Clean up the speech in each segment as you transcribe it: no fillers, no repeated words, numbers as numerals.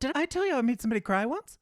Did I tell you I made somebody cry once?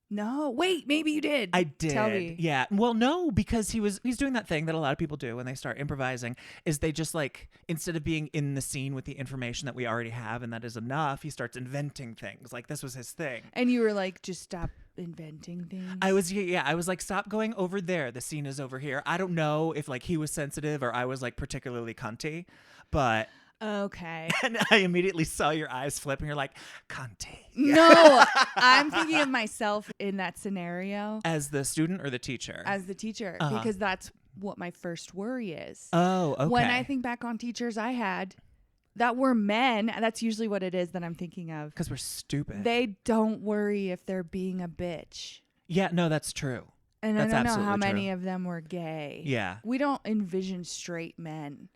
No. Wait, maybe you did. I did. Tell me. Yeah. Well, no, because he's doing that thing that a lot of people do when they start improvising is they just like, instead of being in the scene with the information that we already have and that is enough, he starts inventing things. Like this was his thing. And you were like, just stop inventing things. I was like, stop going over there. The scene is over here. I don't know if like he was sensitive or I was like particularly cunty, but okay. And I immediately saw your eyes flip and you're like, Conte. No, I'm thinking of myself in that scenario. As the student or the teacher? As the teacher, because that's what my first worry is. Oh, okay. When I think back on teachers I had that were men, that's usually what it is that I'm thinking of. Because we're stupid. They don't worry if they're being a bitch. Yeah, no, that's true. And that's I don't know how absolutely many true. of them were gay. Yeah. We don't envision straight men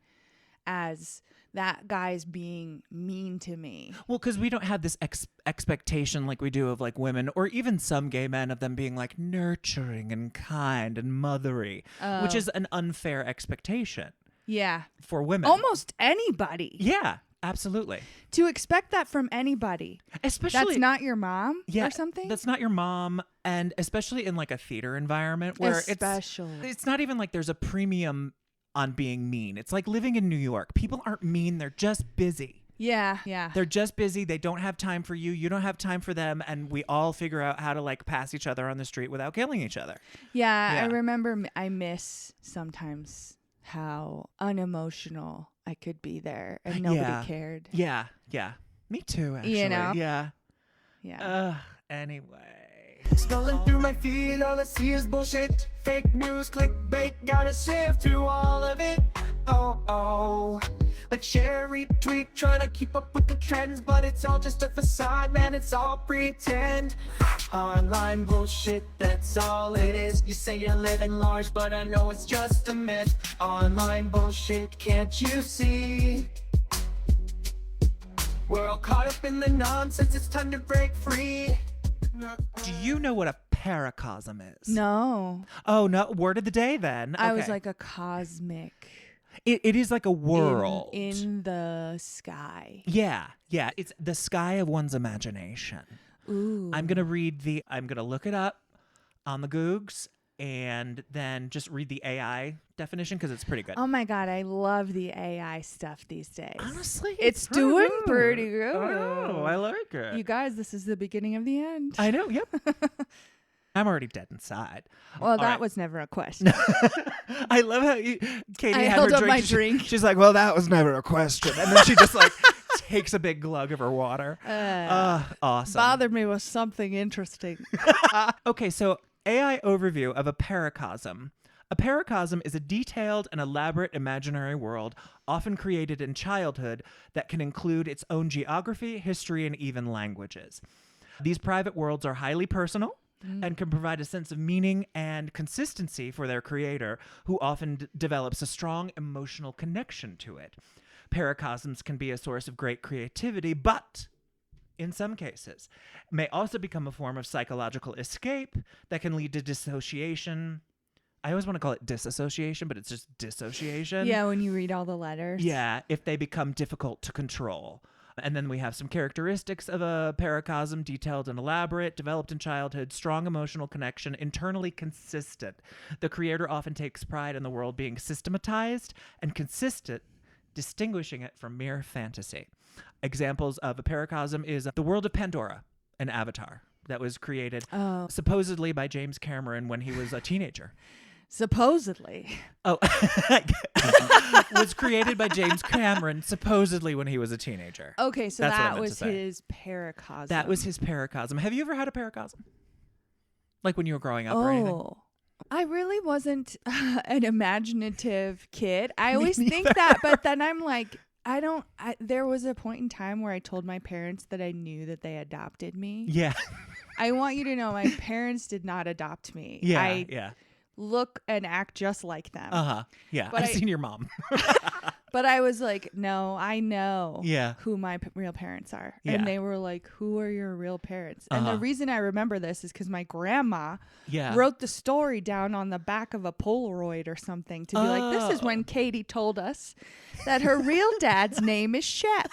as that guy's being mean to me. Well, because we don't have this expectation like we do of like women or even some gay men of them being like nurturing and kind and mothery, which is an unfair expectation. Yeah. For women. Almost anybody. Yeah, absolutely. To expect that from anybody. Especially. That's not your mom or something? That's not your mom. And especially in like a theater environment where it's not even like there's a premium on being mean. It's like living in New York. People aren't mean. They're just busy. Yeah, yeah. They're just busy. They don't have time for you. You don't have time for them. And we all figure out how to like pass each other on the street without killing each other. Yeah. I remember I miss sometimes how unemotional I could be there and nobody cared. Yeah. Yeah. Me too, actually. You know? Yeah. Yeah. Anyway. Scrolling through my feed, all I see is bullshit. Fake news, clickbait, gotta sift through all of it. Oh. Like share, retweet, trying to keep up with the trends, but it's all just a facade, man, it's all pretend. Online bullshit, that's all it is. You say you're living large, but I know it's just a myth. Online bullshit, can't you see? We're all caught up in the nonsense, it's time to break free. Do you know what a paracosm is? No. Oh, no. Word of the day then. I was like a cosmic. It is like a world. In the sky. Yeah. Yeah. It's the sky of one's imagination. Ooh. I'm going to look it up on the Googs and then just read the AI definition because it's pretty good. Oh my God, I love the AI stuff these days. Honestly, it's doing pretty good. Oh, I like it. You guys, this is the beginning of the end. I know, yep. I'm already dead inside. Well, that was never a question. I love how Katie I had held her up drink. my drink. She's like, well, that was never a question. And then she just like takes a big glug of her water. Awesome. Bothered me with something interesting. Okay, so AI overview of a paracosm. A paracosm is a detailed and elaborate imaginary world, often created in childhood, that can include its own geography, history, and even languages. These private worlds are highly personal and can provide a sense of meaning and consistency for their creator, who often develops a strong emotional connection to it. Paracosms can be a source of great creativity, but in some cases, may also become a form of psychological escape that can lead to dissociation. I always want to call it disassociation, but it's just dissociation. Yeah, when you read all the letters. Yeah, if they become difficult to control. And then we have some characteristics of a paracosm: detailed and elaborate, developed in childhood, strong emotional connection, internally consistent. The creator often takes pride in the world being systematized and consistent, distinguishing it from mere fantasy. Examples of a paracosm is the world of Pandora, an Avatar that was created supposedly by James Cameron when he was a teenager. Supposedly. Oh, was created by James Cameron supposedly when he was a teenager. Okay, so That's that was his paracosm. That was his paracosm. Have you ever had a paracosm? Like when you were growing up or anything? I really wasn't an imaginative kid. I always think that, but then I'm like, there was a point in time where I told my parents that I knew that they adopted me. Yeah. I want you to know my parents did not adopt me. Yeah, I look and act just like them. Uh-huh. Yeah, but I've seen your mom. But I was like, no, I know who my real parents are. Yeah. And they were like, who are your real parents? And the reason I remember this is because my grandma wrote the story down on the back of a Polaroid or something to be like, this is when Katie told us that her real dad's name is Shep.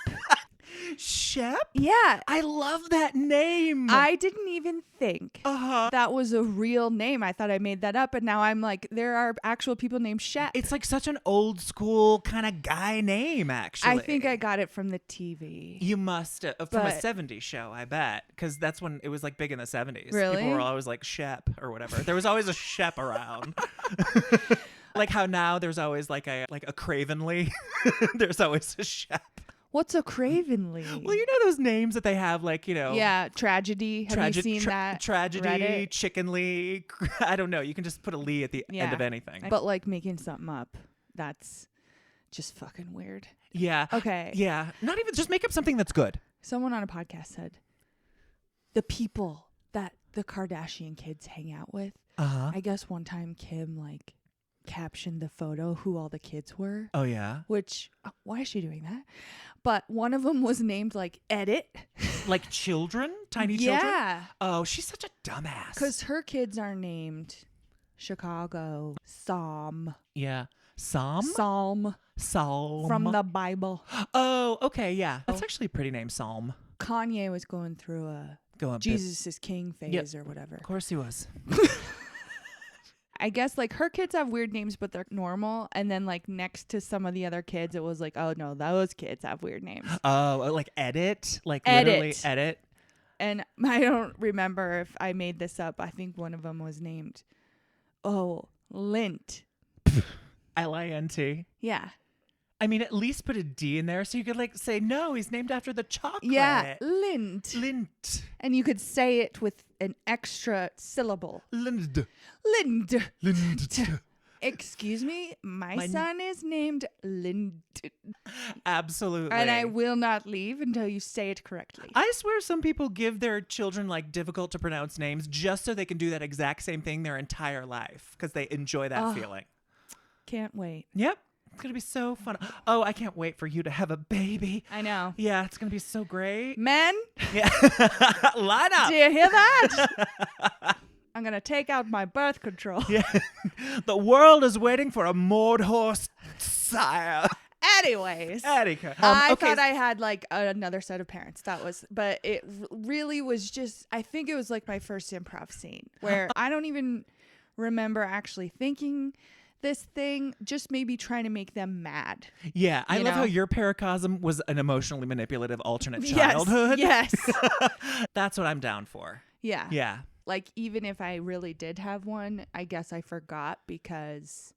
Shep? Yeah. I love that name. I didn't even think Uh-huh. that was a real name. I thought I made that up. And now I'm like, there are actual people named Shep. It's like such an old school kind of guy name, actually. I think I got it from the TV. You must have. From a But- 70s show, I bet. Because that's when it was like big in the 70s. Really? People were always like Shep or whatever. There was always a Shep around. Like how now there's always like a Cravenly. There's always a Shep. What's a Cravenly? Well, you know those names that they have, like, you know. Yeah, Tragedy. Have you seen that? Tragedy, Reddit? Chickenly. I don't know. You can just put a Lee at the end of anything. But like making something up, that's just fucking weird. Yeah. Okay. Yeah. Not even, just make up something that's good. Someone on a podcast said the people that the Kardashian kids hang out with. Uh-huh. I guess one time Kim like captioned the photo who all the kids were. Oh, yeah? Which, why is she doing that? But one of them was named like Edit. Like children? Tiny children? Yeah. Oh, she's such a dumbass. Because her kids are named Chicago, Psalm. Yeah. Psalm? Psalm Psalm. from the Bible. Oh, okay, yeah. That's actually a pretty name, Psalm. Kanye was going through a Go on. Jesus is King phase or whatever. Of course he was. I guess like her kids have weird names, but they're normal. And then like next to some of the other kids, it was like, oh no, those kids have weird names. Oh, like Edit? Like Edit. literally Edit? And I don't remember if I made this up. I think one of them was named, Lint. L-I-N-T. Yeah. I mean, at least put a D in there so you could like say, no, he's named after the chocolate. Yeah, Lint. Lint. And you could say it with an extra syllable. Lind. Lind. Lind. Excuse me, my son is named Lind. Absolutely. And I will not leave until you say it correctly. I swear some people give their children like difficult to pronounce names just so they can do that exact same thing their entire life because they enjoy that feeling. Can't wait. Yep. It's going to be so fun. Oh, I can't wait for you to have a baby. I know. Yeah, it's going to be so great. Men, Yeah. Line up. do you hear that? I'm going to take out my birth control. Yeah. The world is waiting for a Maud horse sire. Anyways, Attica. I Okay. thought I had like another set of parents. But it really was just, I think it was like my first improv scene where I don't even remember actually thinking this thing, just maybe trying to make them mad. Yeah, I You love know? how your paracosm was an emotionally manipulative alternate childhood. Yes. That's what I'm down for. Yeah. Yeah. Like, even if I really did have one, I guess I forgot because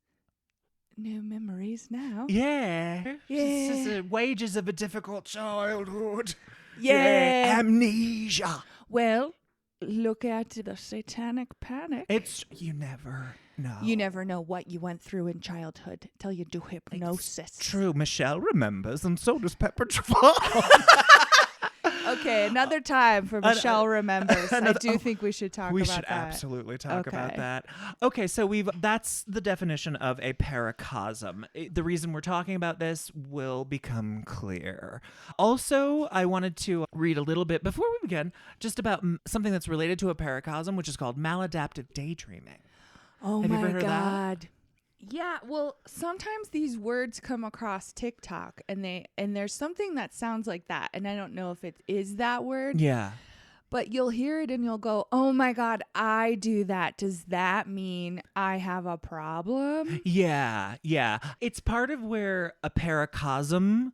no memories now. Yeah. Yeah. This is the wages of a difficult childhood. Yeah. Amnesia. Well, look at the satanic panic. You never know. You never know what you went through in childhood till you do hypnosis. True. Michelle remembers, and so does Pepper Trevor. Okay, another time for Michelle Remembers. I do think we should talk We about should that. absolutely talk about Okay. that. Okay, so that's the definition of a paracosm. The reason we're talking about this will become clear. Also, I wanted to read a little bit before we begin just about something that's related to a paracosm, which is called maladaptive daydreaming. Oh Have you my ever heard of that? God. Yeah, well, sometimes these words come across TikTok and there's something that sounds like that, and I don't know if it is that word. Yeah. But you'll hear it and you'll go, "Oh my God, I do that. Does that mean I have a problem?" Yeah, yeah. It's part of where a paracosm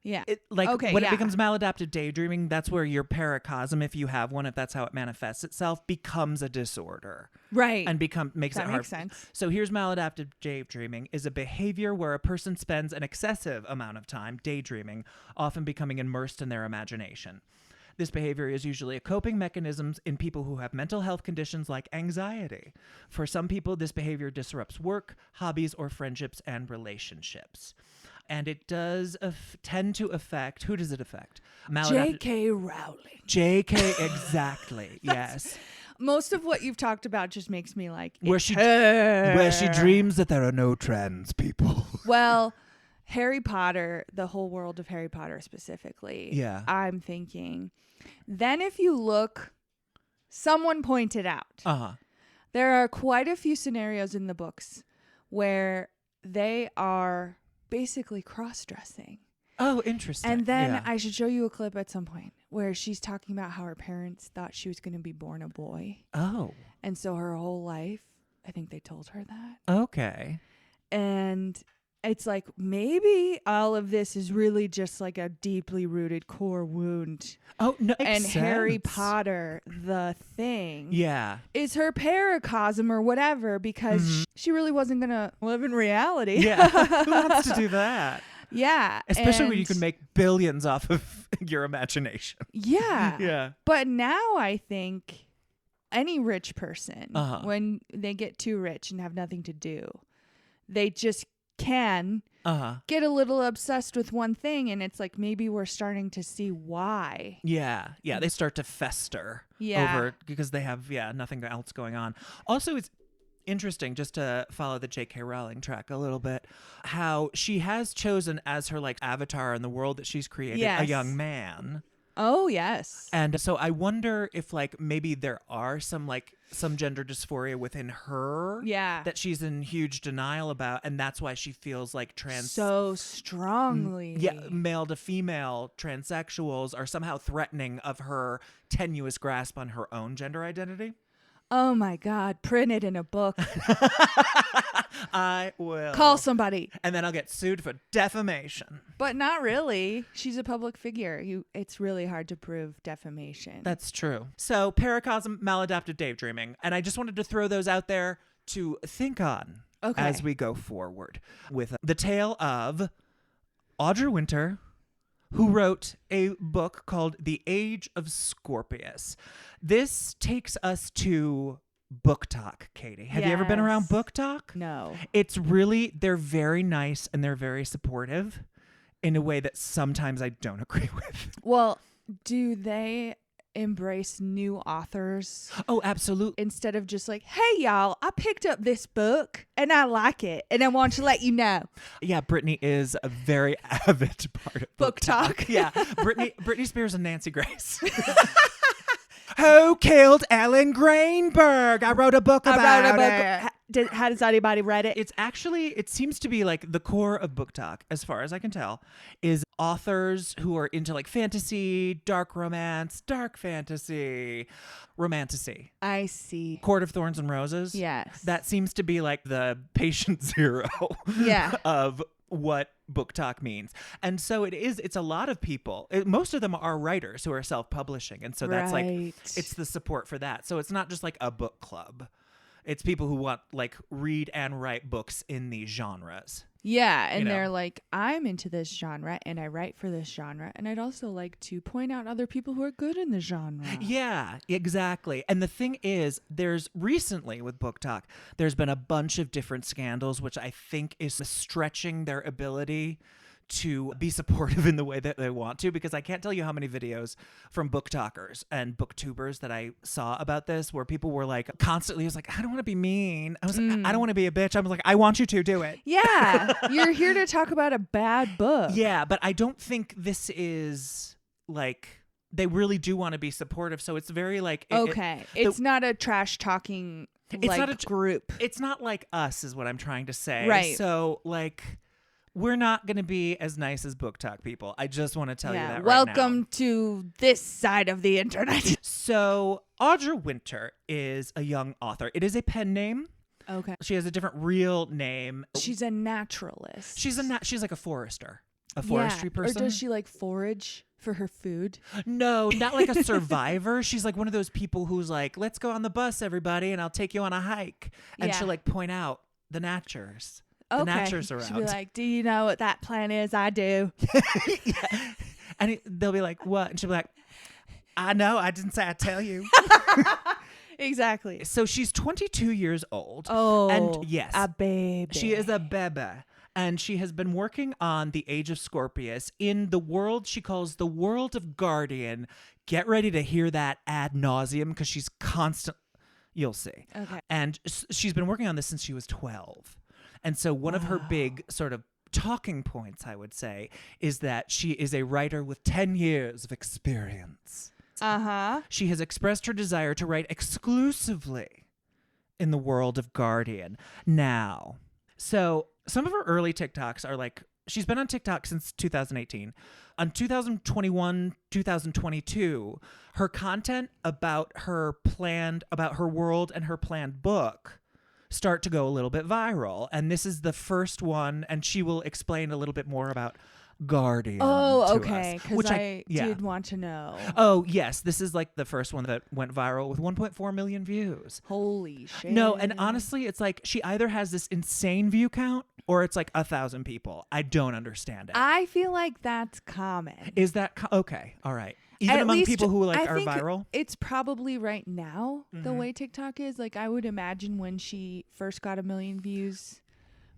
Yeah. when Okay, it yeah. becomes maladaptive daydreaming, that's where your paracosm, if you have one, if that's how it manifests itself, becomes a disorder. Right. And makes That it hard. makes sense. So here's maladaptive daydreaming is a behavior where a person spends an excessive amount of time daydreaming, often becoming immersed in their imagination. This behavior is usually a coping mechanism in people who have mental health conditions like anxiety. For some people, this behavior disrupts work, hobbies, or friendships and relationships. And it does tend to affect, who does it affect? J.K. Rowling. J.K. exactly, yes. Most of what you've talked about just makes me like, Where she dreams that there are no trans people. Well, Harry Potter, the whole world of Harry Potter specifically. Yeah. I'm thinking. Then if you look, someone pointed out, Uh-huh. there are quite a few scenarios in the books where they are basically cross-dressing. Oh, interesting. And then yeah. I should show you a clip at some point where she's talking about how her parents thought she was going to be born a boy. Oh, And so her whole life, I think they told her that. okay. And it's like, maybe all of this is really just like a deeply rooted core wound. Oh, no. And makes Harry sense. Potter, the thing, Yeah. is her paracosm or whatever, because she really wasn't going to live in reality. Yeah. Who wants to do that? Yeah. Especially when you and- can make billions off of your imagination. Yeah. Yeah. But now I think any rich person, Uh-huh. when they get too rich and have nothing to do, they just can get a little obsessed with one thing, and it's like maybe we're starting to see why. Yeah. Yeah. They start to fester Yeah. over because they have, nothing else going on. Also, it's interesting, just to follow the J.K. Rowling track a little bit, how she has chosen as her like avatar in the world that she's created a Yes. young man. Oh, yes. And so I wonder if like maybe there are some gender dysphoria within her Yeah. that she's in huge denial about, and that's why she feels like So strongly. male to female transsexuals are somehow threatening of her tenuous grasp on her own gender identity. Oh my God. Print it in a book. I will Call somebody. and then I'll get sued for defamation. But not really. She's a public figure. It's really hard to prove defamation. That's true. So paracosm, maladaptive daydreaming, and I just wanted to throw those out there to think on as we go forward with the tale of Audra Winter, who wrote a book called The Age of Scorpius. This takes us to BookTok, Katie. Have you ever been around Yes. BookTok? No. It's really, they're very nice and they're very supportive in a way that sometimes I don't agree with. Well, do they embrace new authors Oh, absolutely. instead of just like, hey, y'all, I picked up this book and I like it and I want to let you know? Yeah, Brittany is a very avid part of BookTok. Yeah, Britney Spears and Nancy Grace. Who killed Ellen Greenberg? I wrote a book about it. Has anybody read it? It seems to be like the core of BookTok, as far as I can tell, is authors who are into like fantasy, dark romance, dark fantasy, romantasy. I see. Court of Thorns and Roses. Yes. That seems to be like the patient zero Yeah. of what BookTok means. And so it's a lot of people. Most of them are writers who are self-publishing. And so that's like, Right. it's the support for that. So it's not just like a book club. It's people who want like read and write books in these genres. Yeah, and you know. they're like, I'm into this genre and I write for this genre, and I'd also like to point out other people who are good in the genre. Yeah, exactly. And the thing is, there's recently with BookTok, there's been a bunch of different scandals, which I think is stretching their ability to be supportive in the way that they want to, because I can't tell you how many videos from BookTokers and BookTubers that I saw about this, where people were like constantly, was like, I don't want to be mean. I was like, I don't want to be a bitch. I was like, I want you to do it. Yeah, you're here to talk about a bad book. Yeah, but I don't think this is like, they really do want to be supportive. So it's very like, It's not a trash talking group. It's not like us is what I'm trying to say. Right. So like, we're not going to be as nice as BookTok people. I just want to tell you that Welcome to this side of the internet. So Audra Winter is a young author. It is a pen name. Okay. She has a different real name. She's a naturalist. She's like a forester, a forestry person. Or does she like forage for her food? No, not like a survivor. She's like one of those people who's like, let's go on the bus, everybody, and I'll take you on a hike. And Yeah. she'll like point out the natures. The Okay. natures around. She'll be like, do you know what that plant is? I do. Yeah. And they'll be like, what? And she'll be like, I know. I didn't say I'd tell you. Exactly. So she's 22 years old. Oh, and yes, a baby. she is a bebe. And she has been working on The Age of Scorpius in the world she calls the world of Guardian. Get ready to hear that ad nauseum, because she's constant. You'll see. Okay. And she's been working on this since she was 12. And so one of her big sort of talking points, I would say, is that she is a writer with 10 years of experience. Uh-huh. She has expressed her desire to write exclusively in the world of Guardian. Now, so some of her early TikToks are like she's been on TikTok since 2018. On 2021, 2022, her content about her world and her planned book start to go a little bit viral. And this is the first one, and she will explain a little bit more about Guardian. Oh, okay. Which Because I did want to know. Oh, yes. This is like the first one that went viral with 1.4 million views. Holy shit. No, and honestly, it's like she either has this insane view count or it's like 1,000 people. I don't understand it. I feel like that's common. Is that okay? All right. Even At among least people who I are think viral? It's probably right now the way TikTok is. Like, I would imagine when she first got 1 million views,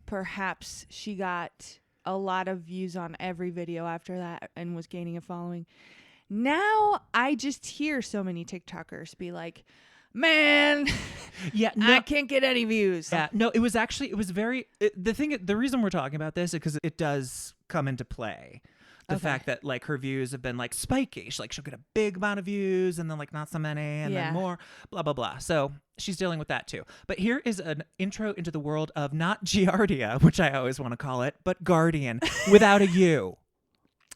perhaps she got a lot of views on every video after that and was gaining a following. Now I just hear so many TikTokers be like, man, I can't get any views. Yeah, no, it was the reason we're talking about this is because it does come into play. The fact that like her views have been like spiky. She'll get a big amount of views and then like not so many and then more, blah, blah, blah. So she's dealing with that too. But here is an intro into the world of not Giardia, which I always want to call it, but Guardian without a U.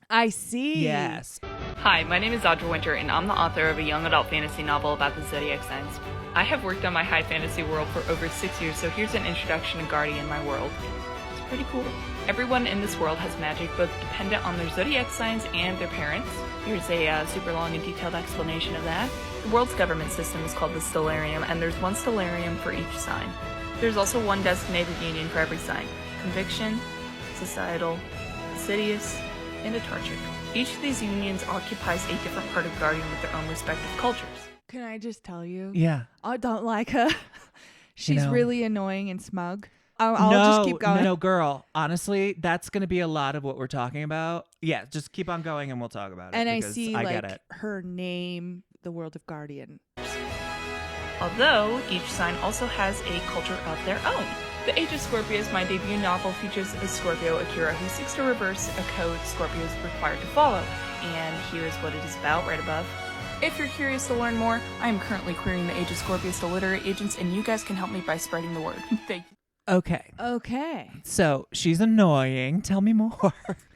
I see. Yes. Hi, my name is Audra Winter, and I'm the author of a young adult fantasy novel about the zodiac signs. I have worked on my high fantasy world for over 6 years, so here's an introduction to Guardian, my world. It's pretty cool. Everyone in this world has magic, both dependent on their zodiac signs and their parents. Here's a super long and detailed explanation of that. The world's government system is called the Stellarium, and there's one Stellarium for each sign. There's also one designated union for every sign: conviction, societal, insidious, and autarchic. Each of these unions occupies a different part of Guardian with their own respective cultures. Can I just tell you? Yeah. I don't like her. She's really annoying and smug. I'll no, just keep going. No, girl. Honestly, that's going to be a lot of what we're talking about. Yeah, just keep on going and we'll talk about it. And I see get it. her name, the world of Guardian. Although each sign also has a culture of their own. The Age of Scorpios, my debut novel, features a Scorpio Akira who seeks to reverse a code Scorpio is required to follow. And here's what it is about right above. If you're curious to learn more, I am currently querying the Age of Scorpios to literary agents, and you guys can help me by spreading the word. Thank you. Okay. So she's annoying. Tell me more.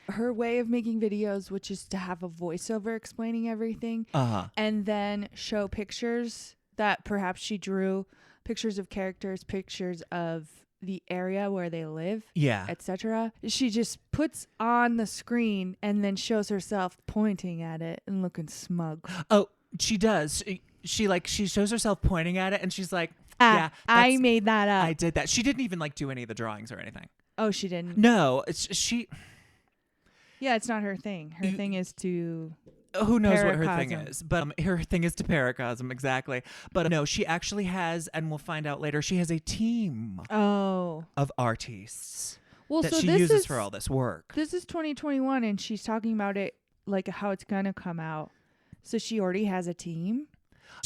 Her way of making videos, which is to have a voiceover explaining everything, and then show pictures that perhaps she drew, pictures of characters, pictures of the area where they live, etc. She just puts on the screen and then shows herself pointing at it and looking smug. Oh, she does. She shows herself pointing at it and she's like, I made that up. I did that. She didn't even do any of the drawings or anything. Oh, she didn't. No, Yeah, it's not her thing. Her thing is to. Who knows what her thing is? But her thing is to paracosm, exactly. But no, she actually has, and we'll find out later, she has a team of artists that she uses for all this work. This is 2021, and she's talking about it like how it's going to come out. So she already has a team?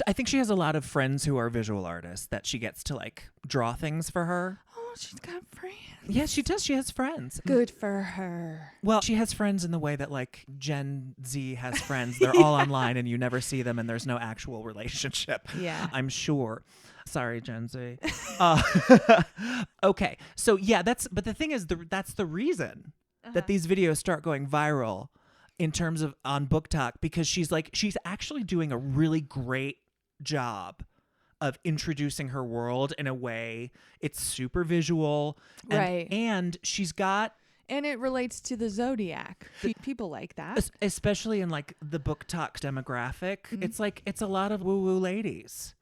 I think she has a lot of friends who are visual artists that she gets to draw things for her. Oh, she's got friends. Yes, she does. She has friends. Good for her. Well, she has friends in the way that Gen Z has friends. They're all online and you never see them and there's no actual relationship. Yeah. I'm sure. Sorry, Gen Z. Okay. So yeah, but the thing is, that's the reason that these videos start going viral in terms of on BookTok, because she's actually doing a really great job of introducing her world in a way. It's super visual, and she's got, and it relates to the zodiac. People like that, especially in the BookTok demographic. It's a lot of woo-woo ladies.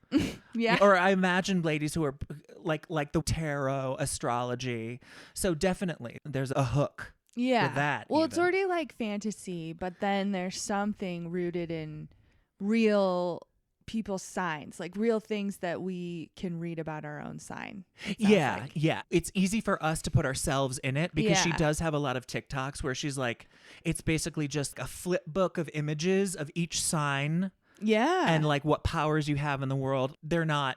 Yeah. Or I imagine ladies who are like the tarot, astrology. So definitely there's a hook. Yeah. For that. Well, it's already like fantasy, but then there's something rooted in real people's signs, like real things that we can read about our own sign. Yeah. It's easy for us to put ourselves in it because she does have a lot of TikToks where she's it's basically just a flip book of images of each sign. Yeah. And what powers you have in the world. They're not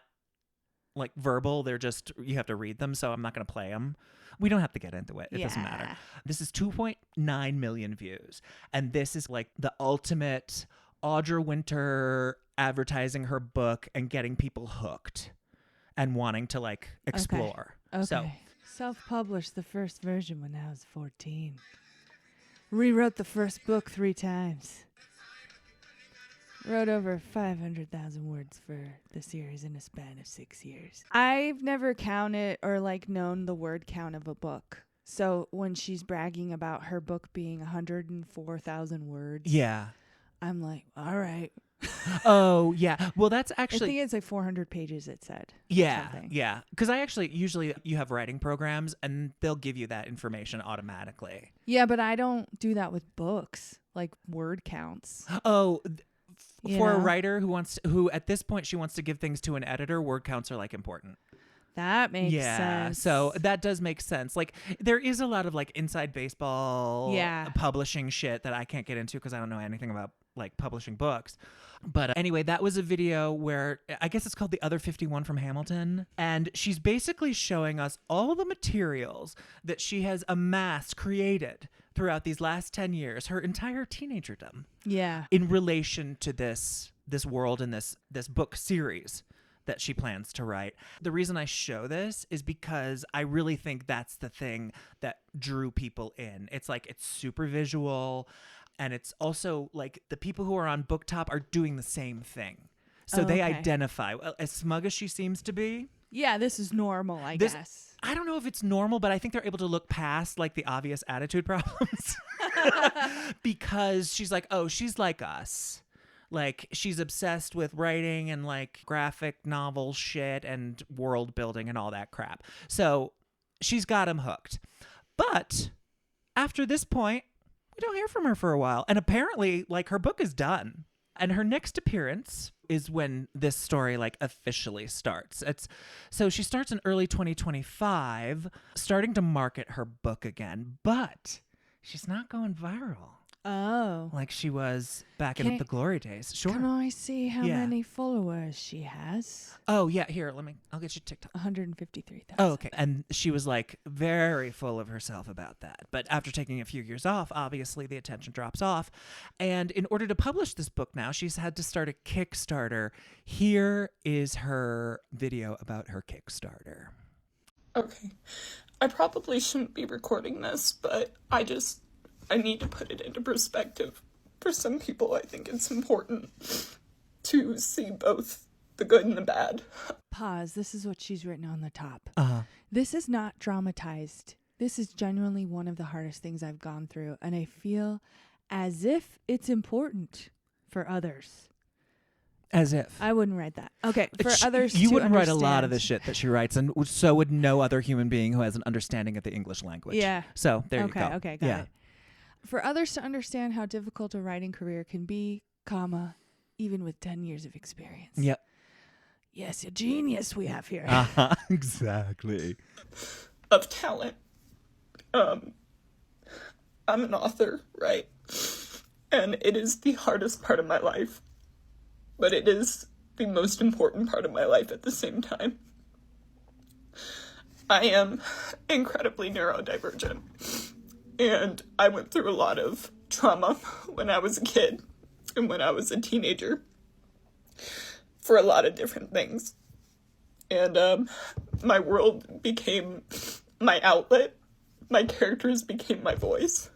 verbal. They're just, you have to read them. So I'm not going to play them. We don't have to get into it. It doesn't matter. This is 2.9 million views. And this is the ultimate Audra Winter advertising her book and getting people hooked and wanting to explore. Okay. So Self-published the first version when I was 14. Rewrote the first book 3 times. Wrote over 500,000 words for the series in a span of 6 years. I've never counted or known the word count of a book. So when she's bragging about her book being 104,000 words, Yeah. I'm like, all right. Oh, yeah. Well, that's actually... I think it's 400 pages, it said. Yeah, something. yeah. Because usually you have writing programs and they'll give you that information automatically. Yeah, but I don't do that with books, word counts. Oh, for a know? writer who at this point she wants to give things to an editor, word counts are important. That makes Yeah, sense. so that does make sense. There is a lot of inside baseball publishing shit that I can't get into because I don't know anything about publishing books. But anyway, that was a video where I guess it's called The Other 51 from Hamilton. And she's basically showing us all the materials that she has amassed, created throughout these last 10 years, her entire teenagerdom. Yeah. In relation to this world and this book series that she plans to write. The reason I show this is because I really think that's the thing that drew people in. It's it's super visual, and it's also the people who are on BookTok are doing the same thing. So they identify. Well, as smug as she seems to be. Yeah, this is normal, I guess. I don't know if it's normal, but I think they're able to look past the obvious attitude problems. Because she's she's like us. She's obsessed with writing and graphic novel shit and world building and all that crap. So she's got him hooked. But after this point, we don't hear from her for a while. And apparently, her book is done. And her next appearance is when this story officially starts. So she starts in early 2025, starting to market her book again. But she's not going viral. Oh. Like she was back in the glory days. Sure. Can I see how many followers she has? Oh, yeah. Here, I'll get you TikTok. 153,000. Oh, okay. And she was very full of herself about that. But after taking a few years off, obviously the attention drops off. And in order to publish this book now, she's had to start a Kickstarter. Here is her video about her Kickstarter. Okay. I probably shouldn't be recording this, but I need to put it into perspective. For some people, I think it's important to see both the good and the bad. Pause. This is what she's written on the top. Uh-huh. This is not dramatized. This is genuinely one of the hardest things I've gone through, and I feel as if it's important for others. As if. I wouldn't write that. Okay, for others You to wouldn't write a understand. lot of the shit that she writes, and so would no other human being who has an understanding of the English language. Yeah. So there you go. Okay, got it. For others to understand how difficult a writing career can be, even with 10 years of experience. Yep. Yes, a genius we have here. Exactly. Of talent. I'm an author, right? And it is the hardest part of my life. But it is the most important part of my life at the same time. I am incredibly neurodivergent. And I went through a lot of trauma when I was a kid and when I was a teenager for a lot of different things. And my world became my outlet. My characters became my voice.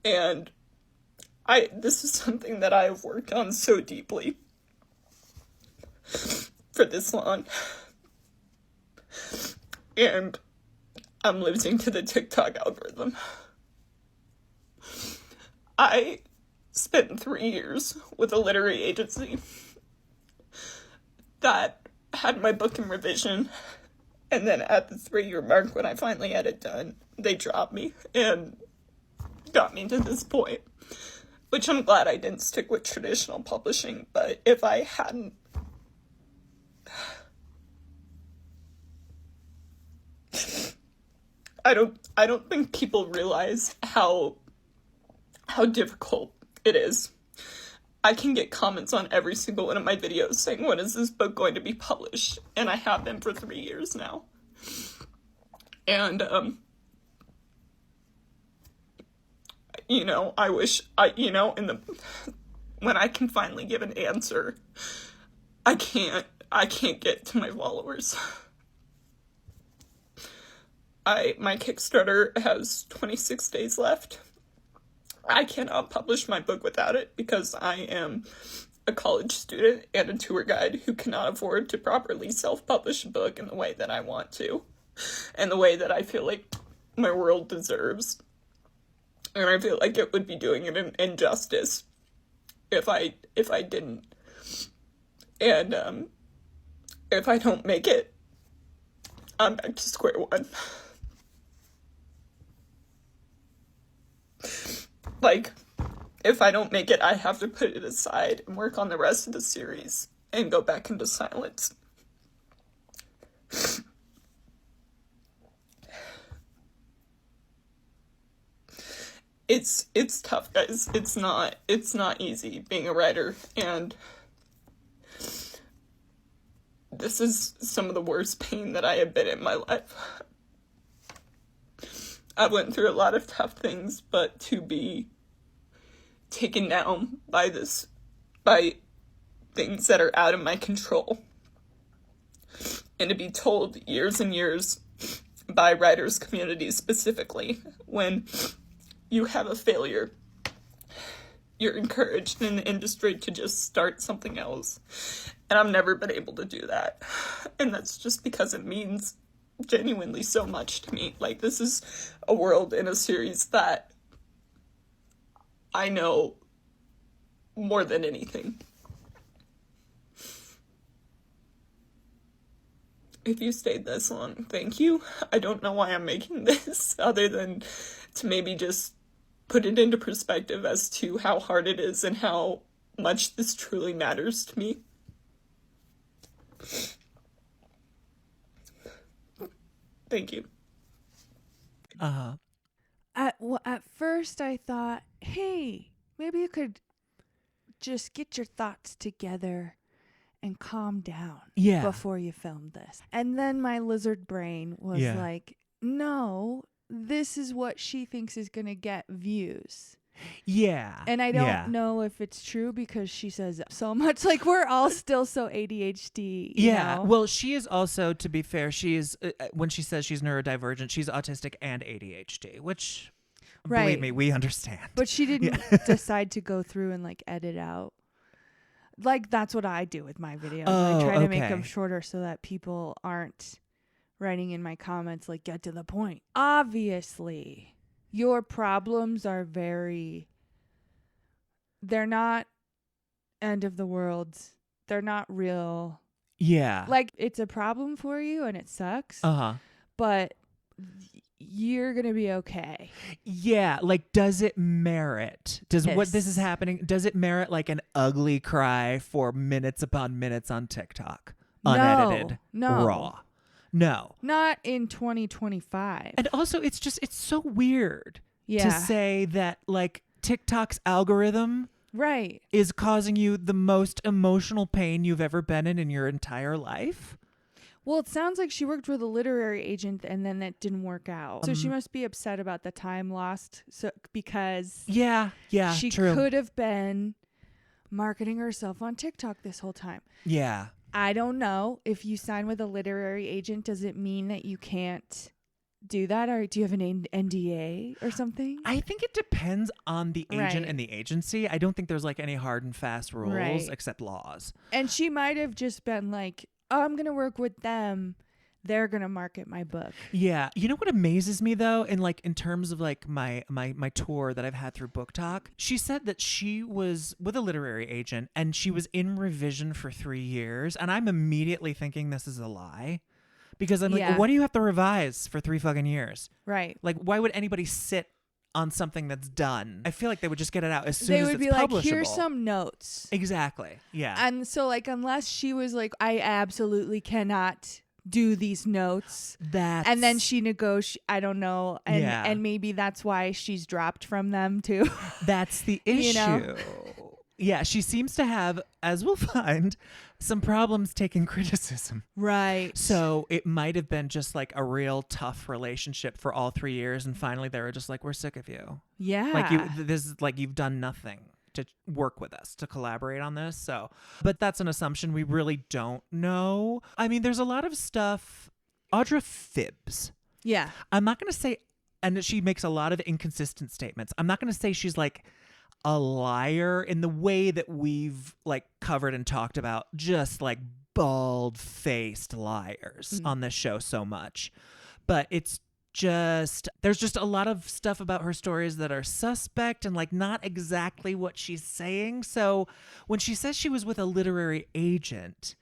And this is something that I have worked on so deeply for this long. And I'm losing to the TikTok algorithm. I spent 3 years with a literary agency that had my book in revision. And then at the 3-year mark, when I finally had it done, they dropped me and got me to this point. Which I'm glad I didn't stick with traditional publishing, but if I hadn't... I don't think people realize how difficult it is. I can get comments on every single one of my videos saying, when is this book going to be published? And I have been for 3 years now. And, I wish, when I can finally give an answer, I can't get to my followers. My Kickstarter has 26 days left, I cannot publish my book without it because I am a college student and a tour guide who cannot afford to properly self-publish a book in the way that I want to and the way that I feel like my world deserves. And I feel like it would be doing it an injustice if I didn't. And if I don't make it, I'm back to square one. Like, if I don't make it, I have to put it aside and work on the rest of the series and go back into silence. It's tough, guys. It's not easy being a writer, and this is some of the worst pain that I have been in my life. I went through a lot of tough things, but to be taken down by things that are out of my control, and to be told years and years by writers communities specifically, when you have a failure, you're encouraged in the industry to just start something else. And I've never been able to do that. And that's just because it means genuinely so much to me. Like, this is a world in a series that I know more than anything. If you stayed this long, thank you. I don't know why I'm making this other than to maybe just put it into perspective as to how hard it is and how much this truly matters to me. Thank you. At first I thought, hey, maybe you could just get your thoughts together and calm down before you filmed this. And then my lizard brain was like, no, this is what she thinks is going to get views. Yeah. And I don't know if it's true because she says so much. Like, we're all still so ADHD. You know? Well, she is also, to be fair, she is, when she says she's neurodivergent, she's autistic and ADHD, which, believe me, we understand. But she didn't decide to go through and, like, edit out. Like, that's what I do with my videos. I try to make them shorter so that people aren't writing in my comments, like, get to the point. Obviously, your problems are they're not end of the world. They're not real. Yeah. Like, it's a problem for you and it sucks. But you're going to be okay. Yeah. Like, does it merit, what this is happening, does it merit like an ugly cry for minutes upon minutes on TikTok? Unedited. No. Raw. No. Not in 2025. And also, it's so weird to say that, like, TikTok's algorithm is causing you the most emotional pain you've ever been in your entire life. Well, it sounds like she worked with a literary agent and then that didn't work out. So she must be upset about the time lost because she could have been marketing herself on TikTok this whole time. Yeah. I don't know. If you sign with a literary agent, does it mean that you can't do that? Or do you have an NDA or something? I think it depends on the agent and the agency. I don't think there's like any hard and fast rules except laws. And she might have just been like, oh, I'm going to work with them. They're going to market my book. Yeah. You know what amazes me though, in terms of like my tour that I've had through BookTok, she said that she was with a literary agent and she was in revision for 3 years. And I'm immediately thinking this is a lie because I'm like, what do you have to revise for 3 fucking years? Right. Like, why would anybody sit on something that's done? I feel like they would just get it out as soon they as would it's be like, publishable. here's some notes. Exactly. Yeah. And so like, unless she was like, I absolutely cannot do these notes, and then she I don't know, and maybe that's why she's dropped from them too. That's the issue. You know? Yeah, she seems to have, as we'll find, some problems taking criticism. Right. So it might have been just like a real tough relationship for all 3 years, and finally they were just like, we're sick of you. Yeah. Like this is like, you've done nothing to work with us, to collaborate on this. So, but that's an assumption. We really don't know. I mean, there's a lot of stuff. Audra fibs. Yeah. I'm not going to say and she makes a lot of inconsistent statements. I'm not going to say she's like a liar in the way that we've like covered and talked about just like bald-faced liars on this show so much. But it's just, there's just a lot of stuff about her stories that are suspect and like not exactly what she's saying. So when she says she was with a literary agent,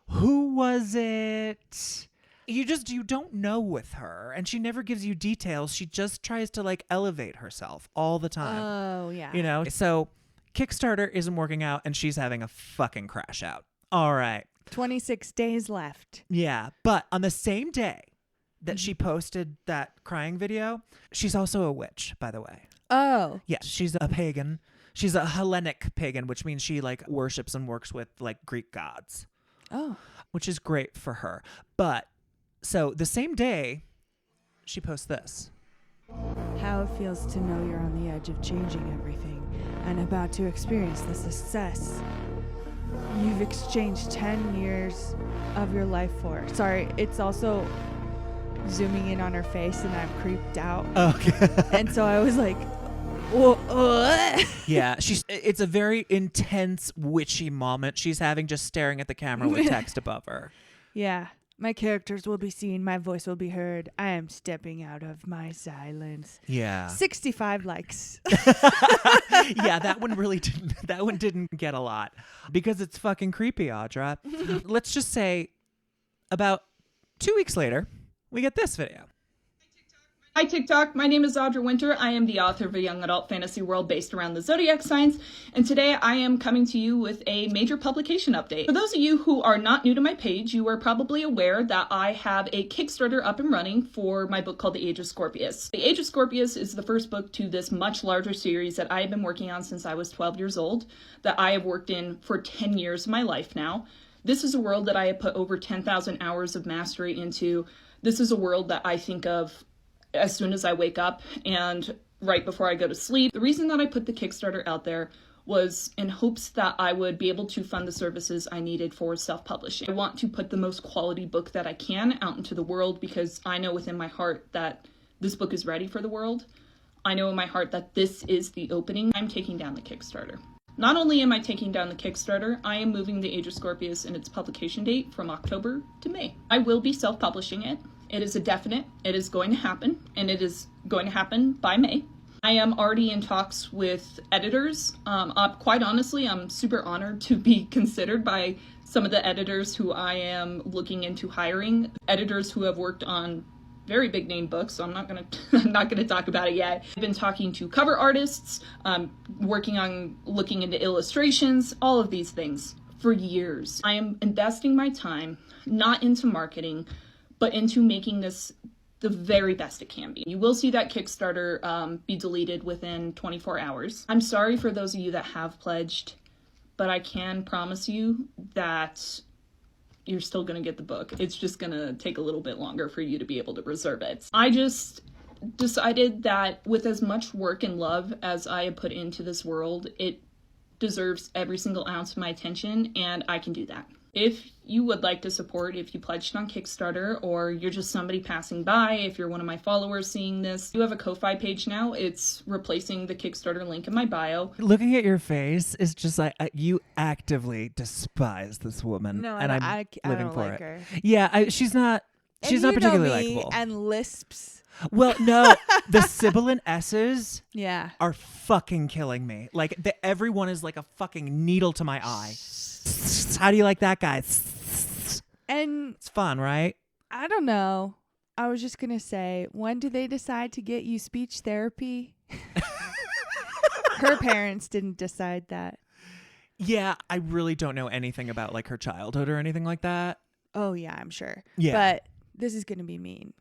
who was it? You don't know with her, and she never gives you details. She just tries to like elevate herself all the time. Oh, yeah. You know, so Kickstarter isn't working out and she's having a fucking crash out. All right. 26 days left. Yeah. But on the same day that she posted that crying video, she's also a witch, by the way. Oh. Yeah. She's a pagan. She's a Hellenic pagan, which means she like worships and works with like Greek gods. Oh. Which is great for her. But so the same day, she posts this. How it feels to know you're on the edge of changing everything and about to experience the success you've exchanged 10 years of your life for. Sorry, it's also zooming in on her face and I'm creeped out. Okay. And so I was like, what? Yeah, it's a very intense witchy moment she's having, just staring at the camera with text above her. Yeah. My characters will be seen. My voice will be heard. I am stepping out of my silence. Yeah. 65 likes. Yeah, that one didn't get a lot because it's fucking creepy, Audra. Let's just say about 2 weeks later, we get this video. Hi TikTok, my name is Audra Winter. I am the author of a young adult fantasy world based around the zodiac signs, and today I am coming to you with a major publication update. For those of you who are not new to my page, you are probably aware that I have a Kickstarter up and running for my book called The Age of Scorpius. The Age of Scorpius is the first book to this much larger series that I have been working on since I was 12 years old, that I have worked in for 10 years of my life now. This is a world that I have put over 10,000 hours of mastery into. This is a world that I think of as soon as I wake up and right before I go to sleep. The reason that I put the Kickstarter out there was in hopes that I would be able to fund the services I needed for self-publishing. I want to put the most quality book that I can out into the world because I know within my heart that this book is ready for the world. I know in my heart that this is the opening. I'm taking down the Kickstarter. Not only am I taking down the Kickstarter, I am moving the Age of Scorpius and its publication date from October to May. I will be self-publishing it. It is a definite. It is going to happen, and it is going to happen by May. I am already in talks with editors. Quite honestly, I'm super honored to be considered by some of the editors who I am looking into hiring. Editors who have worked on very big name books, so I'm not gonna talk about it yet. I've been talking to cover artists, working on looking into illustrations, all of these things for years. I am investing my time not into marketing, but into making this the very best it can be. You will see that Kickstarter be deleted within 24 hours. I'm sorry for those of you that have pledged, but I can promise you that you're still going to get the book. It's just going to take a little bit longer for you to be able to reserve it. I just decided that with as much work and love as I have put into this world, it deserves every single ounce of my attention, and I can do that. If you would like to support, if you pledged on Kickstarter, or you're just somebody passing by, if you're one of my followers seeing this, you have a Ko-Fi page now. It's replacing the Kickstarter link in my bio. Looking at your face is just like you actively despise this woman. No, and I living don't for like it. her. Yeah, she's not particularly likable. And lisps. Well, no, the sibilant S's Yeah. are fucking killing me. Like everyone is like a fucking needle to my eye. How do you like that, guys? And It's fun, right? I don't know. I was just going to say, when do they decide to get you speech therapy? Her parents didn't decide that. Yeah, I really don't know anything about like her childhood or anything like that. Oh, yeah, I'm sure. Yeah. But this is going to be mean.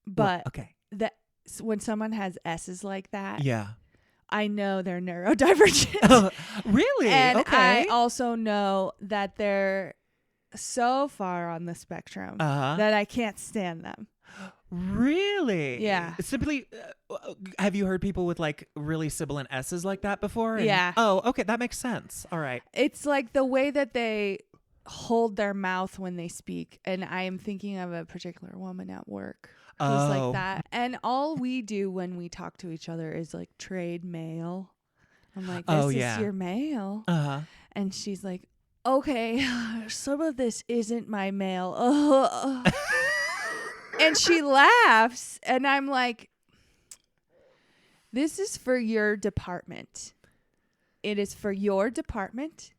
But Well, okay. when someone has S's like that, Yeah. I know they're neurodivergent. Oh, really? And okay. I also know that they're so far on the spectrum that I can't stand them. Really? Yeah. Simply, have you heard people with like really sibilant S's like that before? Yeah. Oh, okay. That makes sense. All right. It's like the way that they hold their mouth when they speak. And I am thinking of a particular woman at work. who's Oh. like that. And all we do when we talk to each other is like trade mail. I'm like, this is your mail. Uh-huh. And she's like, okay, some of this isn't my mail. And she laughs. And I'm like, this is for your department. It is for your department.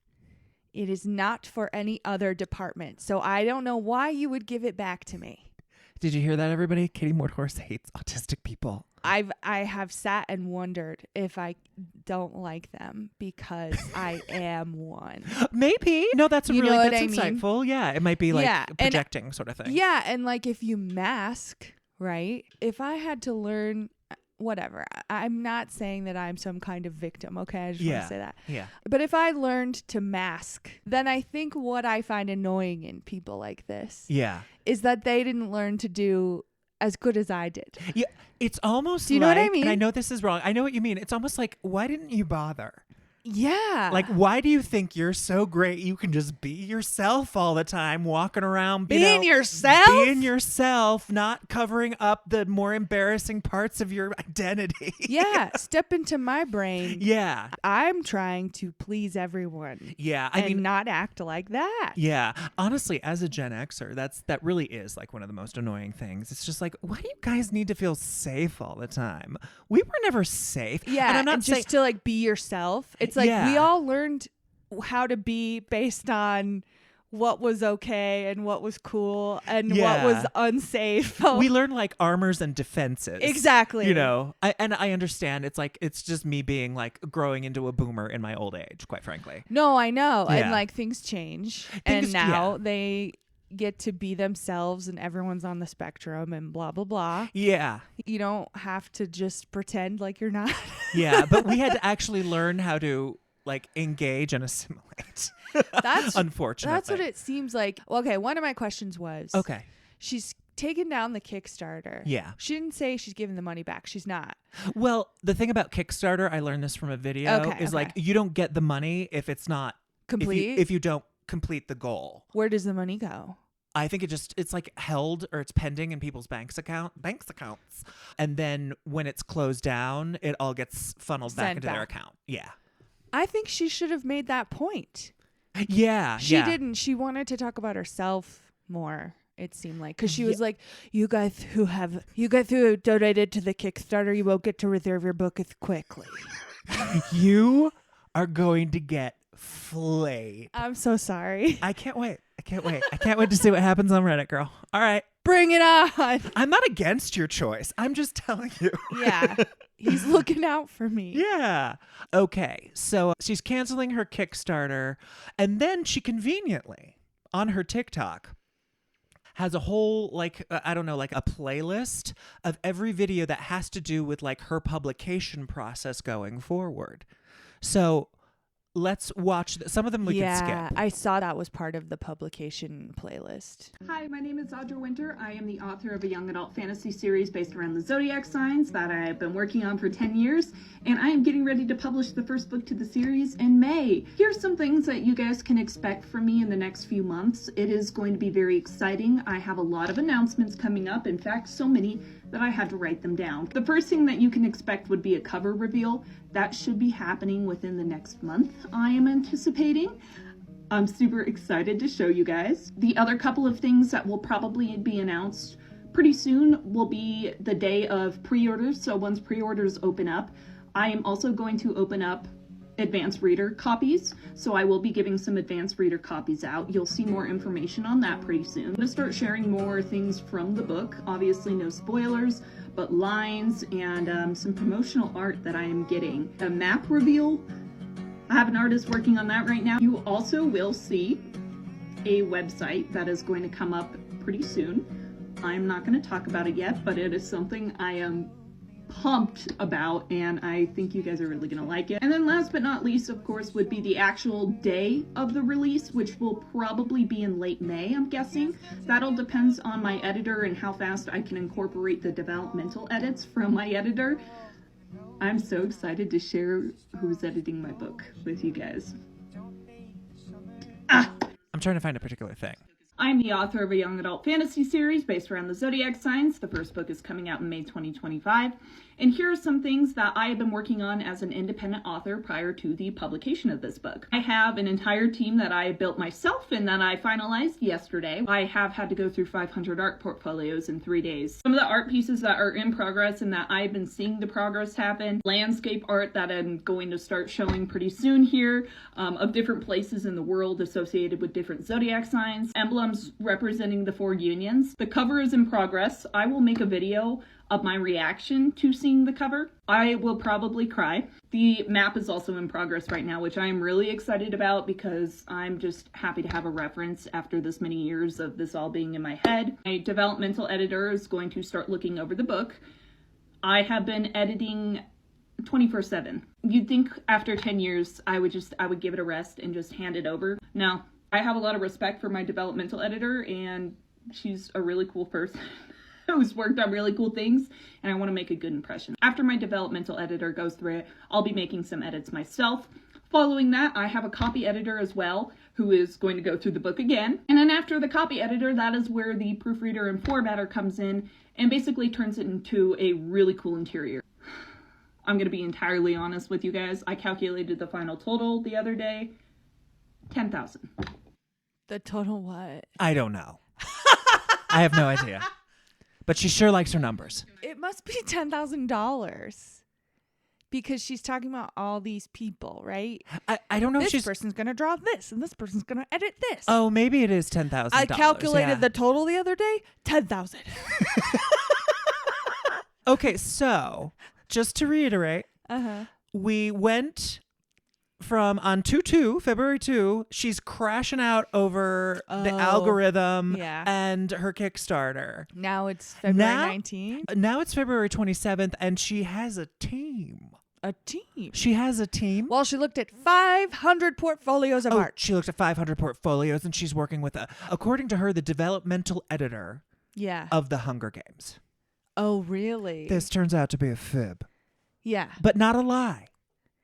It is not for any other department. So I don't know why you would give it back to me. Did you hear that, everybody? Katie Morthorse hates autistic people. I have sat and wondered if I don't like them because I am one. Maybe. No, that's You really know what that's I mean? insightful. Yeah, it might be like Yeah, and- projecting sort of thing. Yeah, and like if you mask, right? If I had to learn whatever, I'm not saying that I'm some kind of victim, okay? I just want to say that. Yeah. But if I learned to mask, then I think what I find annoying in people like this Yeah. is that they didn't learn to do as good as I did. Yeah. It's almost Do you know what I like- mean? And I know this is wrong. I know what you mean. It's almost like, why didn't you bother? Yeah. Like, why do you think you're so great? You can just be yourself all the time, walking around, Being yourself? being yourself, not covering up the more embarrassing parts of your identity. Yeah, step into my brain. Yeah. I'm trying to please everyone. Yeah. I and mean, not act like that. yeah. Honestly, as a Gen Xer, that really is like one of the most annoying things. It's just like, why do you guys need to feel safe all the time? We were never safe. Yeah, And I'm not and saying just to like be yourself. It's like Yeah. we all learned how to be based on what was okay and what was cool and what was Yeah. unsafe. we learn like armors and defenses. Exactly. You know, and I understand it's like, it's just me being like growing into a boomer in my old age, quite frankly. No, I know. Yeah. And like things change. And Things- now yeah. they get to be themselves and everyone's on the spectrum and blah, blah, blah. Yeah. You don't have to just pretend like you're not. Yeah. But we had to actually learn how to like engage and assimilate. That's Unfortunately. That's what it seems like. Okay, one of my questions was, Okay. she's taken down the Kickstarter. Yeah. She didn't say she's giving the money back. She's not. Well, the thing about Kickstarter, I learned this from a video, Okay, is like okay. you don't get the money if it's not Complete? If you don't complete the goal. Where does the money go? I think it's like held or it's pending in people's banks accounts. And then when it's closed down, it all gets funneled back Sent into their back. account. Yeah. I think she should have made that point. Yeah. She yeah. didn't. She wanted to talk about herself more. It seemed like because she was like, you guys who donated to the Kickstarter, you won't get to reserve your book as quickly. You are going to get flayed. I'm so sorry. I can't wait. I can't wait to see what happens on Reddit, girl. All right. Bring it on. I'm not against your choice. I'm just telling you. Yeah. He's looking out for me. Yeah. Okay. So she's canceling her Kickstarter, and then she conveniently on her TikTok has a whole like I don't know, like a playlist of every video that has to do with like her publication process going forward. So let's watch some of them we can skip. I saw that was part of the publication playlist. Hi, my name is Audra Winter. I am the author of a young adult fantasy series based around the zodiac signs that I've been working on for 10 years, and I am getting ready to publish the first book to the series in May. Here's some things that you guys can expect from me in the next few months. It is going to be very exciting. I have a lot of announcements coming up, in fact, so many that I had to write them down. The first thing that you can expect would be a cover reveal. That should be happening within the next month, I am anticipating. I'm super excited to show you guys. The other couple of things that will probably be announced pretty soon will be the day of pre-orders. So once pre-orders open up, I am also going to open up advanced reader copies. So I will be giving some advanced reader copies out. You'll see more information on that pretty soon. I'm gonna start sharing more things from the book. Obviously no spoilers, but lines and some promotional art that I am getting. A map reveal. I have an artist working on that right now. You also will see a website that is going to come up pretty soon. I'm not going to talk about it yet, but it is something I am pumped about, and I think you guys are really gonna like it. And then last but not least, of course, would be the actual day of the release, which will probably be in late May, I'm guessing. That'll depends on my editor and how fast I can incorporate the developmental edits from my editor. I'm so excited to share who's editing my book with you guys. I'm trying to find a particular thing. I'm the author of a young adult fantasy series based around the zodiac signs. The first book is coming out in May 2025. And here are some things that I have been working on as an independent author prior to the publication of this book. I have an entire team that I built myself and that I finalized yesterday. I have had to go through 500 art portfolios in 3 days. Some of the art pieces that are in progress and that I've been seeing the progress happen, landscape art that I'm going to start showing pretty soon here, of different places in the world associated with different zodiac signs, emblems representing the 4 unions. The cover is in progress. I will make a video of my reaction to seeing the cover. I will probably cry. The map is also in progress right now, which I am really excited about because I'm just happy to have a reference after this many years of this all being in my head. My developmental editor is going to start looking over the book. I have been editing 24/7. You'd think after 10 years I would give it a rest and just hand it over. No, I have a lot of respect for my developmental editor, and she's a really cool person who's worked on really cool things, and I want to make a good impression. After my developmental editor goes through it, I'll be making some edits myself. Following that, I have a copy editor as well, who is going to go through the book again. And then after the copy editor, that is where the proofreader and formatter comes in and basically turns it into a really cool interior. I'm going to be entirely honest with you guys. I calculated the final total the other day. 10,000. The total what? I don't know. I have no idea. But she sure likes her numbers. It must be $10,000 because she's talking about all these people, right? I don't know if This she's... person's going to draw this and this person's going to edit this. Oh, maybe it is $10,000. I calculated the total the other day, 10,000. Okay, so just to reiterate, we went from on February 2, she's crashing out over the algorithm and her Kickstarter. Now it's February 19th. Now it's February 27th, and she has a team. A team. She has a team. Well, she looked at 500 portfolios of art. She looked at 500 portfolios, and she's working with, according to her, the developmental editor of the Hunger Games. Oh, really? This turns out to be a fib. Yeah. But not a lie.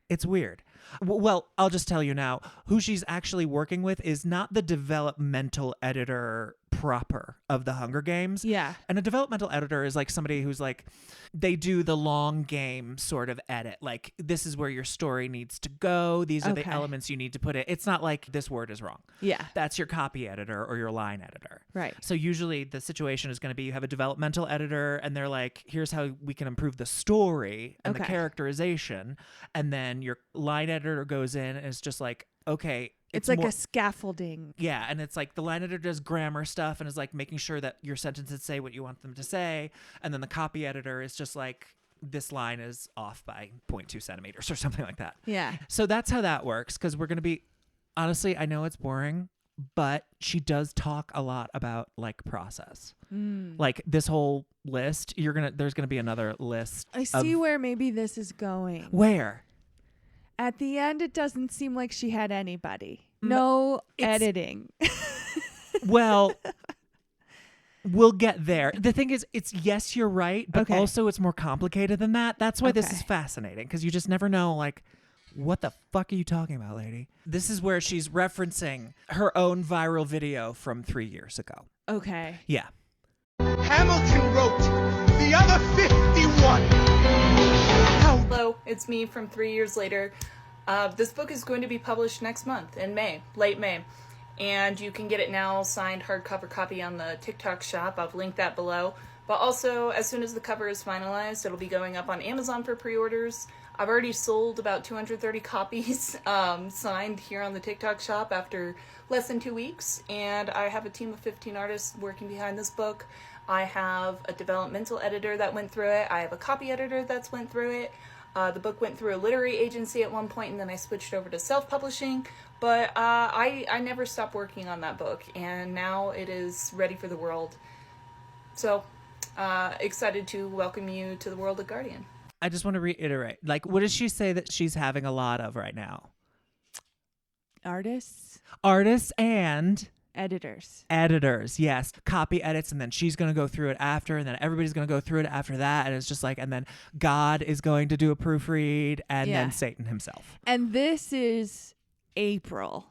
It's weird. Well, I'll just tell you now, who she's actually working with is not the developmental editor proper of the Hunger Games. Yeah. And a developmental editor is like somebody who's like, they do the long game sort of edit. Like, this is where your story needs to go. These are the elements you need to put it. It's not like this word is wrong. Yeah. That's your copy editor or your line editor. Right. So usually the situation is going to be you have a developmental editor and they're like, here's how we can improve the story and the characterization. And then your line editor goes in and is just like, okay. It's like a scaffolding. Yeah, and it's like the line editor does grammar stuff and is like making sure that your sentences say what you want them to say. And then the copy editor is just like, this line is off by 0.2 centimeters or something like that. Yeah. So that's how that works, because we're going to be, honestly, I know it's boring, but she does talk a lot about like process. Like this whole list, there's going to be another list. I see where maybe this is going. Where? At the end, it doesn't seem like she had anybody. No editing. Well, we'll get there. The thing is, yes, you're right, but also it's more complicated than that. That's why this is fascinating, because you just never know, like, what the fuck are you talking about, lady? This is where she's referencing her own viral video from 3 years ago. Okay. Yeah. Hamilton wrote the other 51. Hello, it's me from 3 years later. This book is going to be published next month in May, late May. And you can get it now, signed hardcover copy on the TikTok's shop. I've linked that below. But also, as soon as the cover is finalized, it'll be going up on Amazon for pre-orders. I've already sold about 230 copies signed here on the TikTok shop after less than 2 weeks. And I have a team of 15 artists working behind this book. I have a developmental editor that went through it. I have a copy editor that's went through it. The book went through a literary agency at one point, and then I switched over to self-publishing. But I never stopped working on that book, and now it is ready for the world. So, excited to welcome you to the world of Guardian. I just want to reiterate, like, what does she say that she's having a lot of right now? Artists and editors, yes. Copy edits, and then she's going to go through it after, and then everybody's going to go through it after that, and it's just like, and then God is going to do a proofread, and then Satan himself. And this is April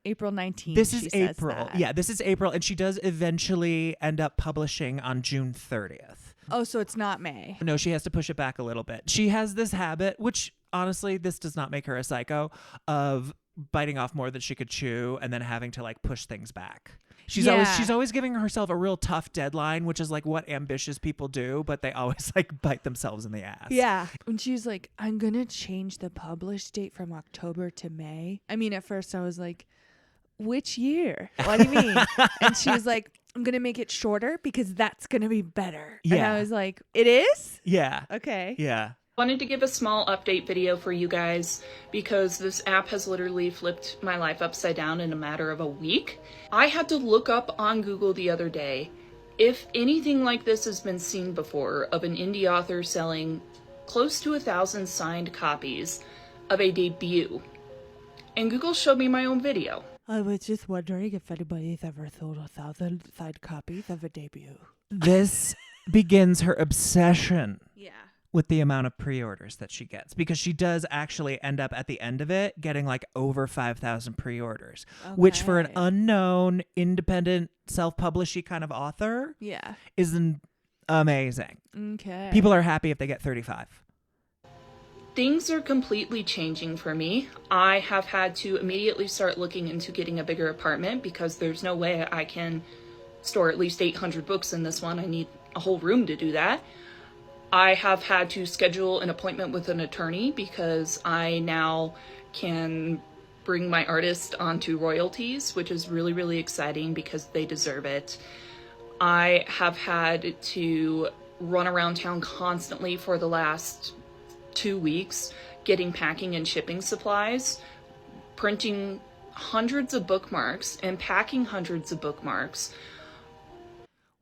April 19th. This is she says April. that. Yeah, this is April. And she does eventually end up publishing on June 30th. Oh, so it's not May. No, she has to push it back a little bit. She has this habit, which honestly, this does not make her a psycho, of biting off more than she could chew and then having to like push things back. She's always giving herself a real tough deadline, which is like what ambitious people do, but they always like bite themselves in the ass. Yeah. When she was like, I'm going to change the publish date from October to May. I mean, at first I was like, which year? What do you mean? And she was like, I'm going to make it shorter because that's going to be better. Yeah. And I was like, it is? Yeah. Okay. Yeah. Wanted to give a small update video for you guys because this app has literally flipped my life upside down in a matter of a week. I had to look up on Google the other day if anything like this has been seen before of an indie author selling close to 1,000 signed copies of a debut. And Google showed me my own video. I was just wondering if anybody's ever sold 1,000 signed copies of a debut. This begins her obsession Yeah. with the amount of pre-orders that she gets, because she does actually end up at the end of it getting like over 5,000 pre-orders, which for an Okay. unknown, independent, self-publishy kind of author Yeah. is amazing. Okay. People are happy if they get 35. Things are completely changing for me. I have had to immediately start looking into getting a bigger apartment because there's no way I can store at least 800 books in this one. I need a whole room to do that. I have had to schedule an appointment with an attorney because I now can bring my artist onto royalties, which is really, really exciting because they deserve it. I have had to run around town constantly for the last 2 weeks, getting packing and shipping supplies, printing hundreds of bookmarks and packing hundreds of bookmarks.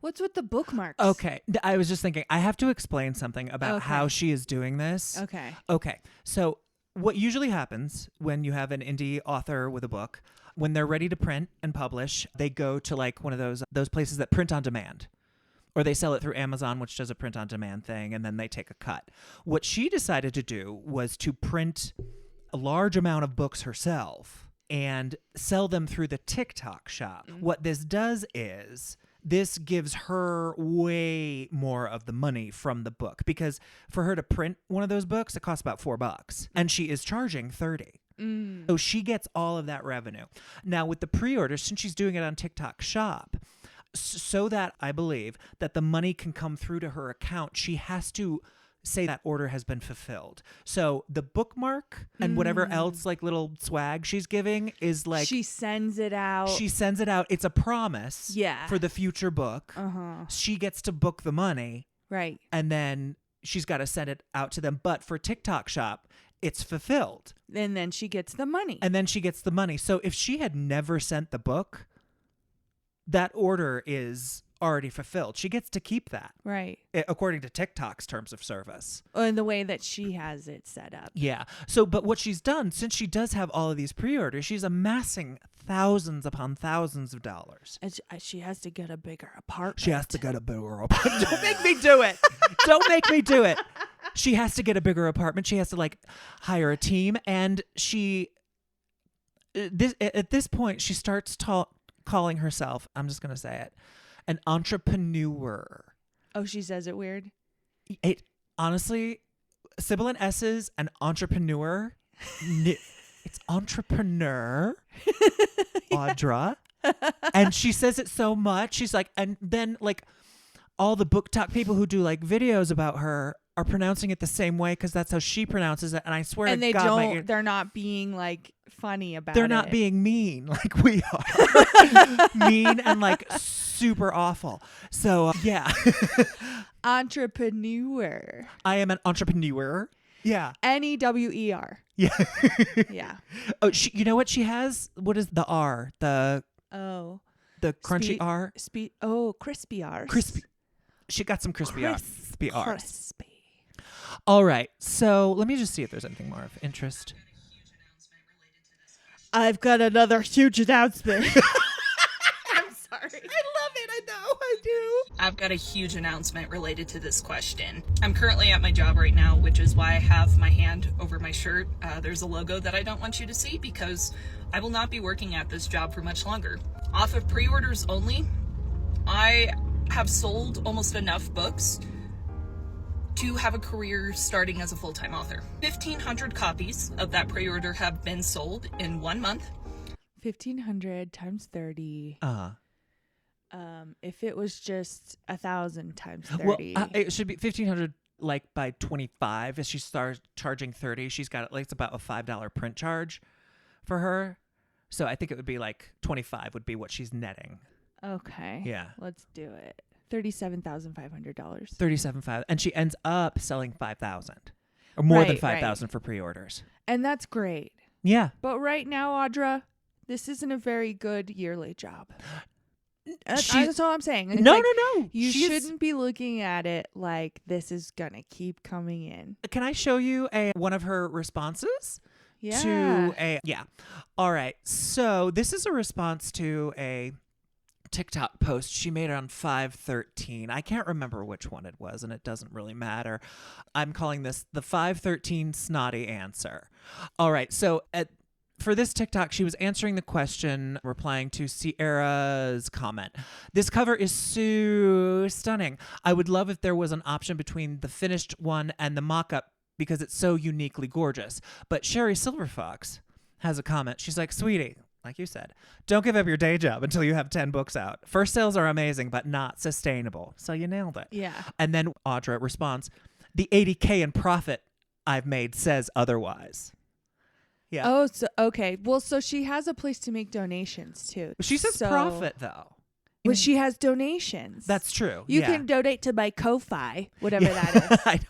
What's with the bookmarks? Okay. I was just thinking, I have to explain something about Okay. how she is doing this. Okay. Okay. So what usually happens when you have an indie author with a book, when they're ready to print and publish, they go to like one of those places that print on demand. Or they sell it through Amazon, which does a print on demand thing, and then they take a cut. What she decided to do was to print a large amount of books herself and sell them through the TikTok shop. What this does is this gives her way more of the money from the book, because for her to print one of those books, it costs about $4, and she is charging $30. So she gets all of that revenue. Now with the pre-orders, since she's doing it on TikTok shop, so that I believe that the money can come through to her account, she has to say that order has been fulfilled. So the bookmark and whatever else like little swag she's giving is like she sends it out. she sends it out. It's a promise Yeah. for the future book. She gets to book the money, Right. and then she's got to send it out to them. But for TikTok shop, it's fulfilled. And then she gets the money. And then she gets the money. So if she had never sent the book, that order is already fulfilled. She gets to keep that, Right. according to TikTok's terms of service. In the way that she has it set up. Yeah. So, but what she's done, since she does have all of these pre-orders, she's amassing thousands upon thousands of dollars. And she has to get a bigger apartment. She has to get a bigger apartment. Don't make me do it. Don't make me do it. She has to get a bigger apartment. She has to like hire a team, and at this point she starts calling herself, I'm just going to say it, an entrepreneur. Oh, she says it weird. It honestly, sibilant S's, an entrepreneur. It's entrepreneur, Audra. And she says it so much. She's like, and then like all the BookTok people who do like videos about her are pronouncing it the same way because that's how she pronounces it. And I swear And to they God, they're not being like funny about it. they're not being mean like we are. Mean and like super awful. So yeah. Entrepreneur. I am an entrepreneur. Yeah. N-E-W-E-R. Yeah. Yeah. Oh, you know what she has? What is the R? The Oh. crunchy R? Crispy R's. Crispy. She got some crispy R's. Crispy. All right. So let me just see if there's anything more of interest. I've got another huge announcement. sorry. I love it. I know. I do. I've got a huge announcement related to this question. I'm currently at my job right now, which is why I have my hand over my shirt. There's a logo that I don't want you to see because I will not be working at this job for much longer. Off of pre-orders only, I have sold almost enough books to have a career starting as a full-time author. 1,500 copies of that pre-order have been sold in 1 month. 1,500 times 30. If it was just 1,000 times 30. Well, it should be 1,500 like by 25. If she starts charging 30, she's got like it's about a $5 print charge for her. So I think it would be like 25 would be what she's netting. Okay. Yeah. Let's do it. $37,500. $37,500, and she ends up selling 5,000 or more than Right, 5,000 for pre-orders. And that's great. Yeah. But right now, Audra, this isn't a very good yearly job. That's all I'm saying. It's No, like, no. You She's- shouldn't be looking at it like this is going to keep coming in. Can I show you one of her responses? Yeah. All right. So this is a response to a TikTok post she made on 5/13. I can't remember which one it was, and it doesn't really matter. I'm calling this the 5/13 snotty answer. All right. So for this TikTok, she was answering the question, replying to Sierra's comment. This cover is so stunning. I would love if there was an option between the finished one and the mock-up because it's so uniquely gorgeous. But Sherry Silverfox has a comment. She's like, sweetie, like you said, don't give up your day job until you have 10 books out. First sales are amazing, but not sustainable. So you nailed it. Yeah. And then Audra responds, the $80K in profit I've made says otherwise. Yeah. Oh, so okay. Well, so she has a place to make donations too. She says So- profit, though. Well, she has donations. That's true. You yeah. can donate to my Ko-Fi, whatever that is. I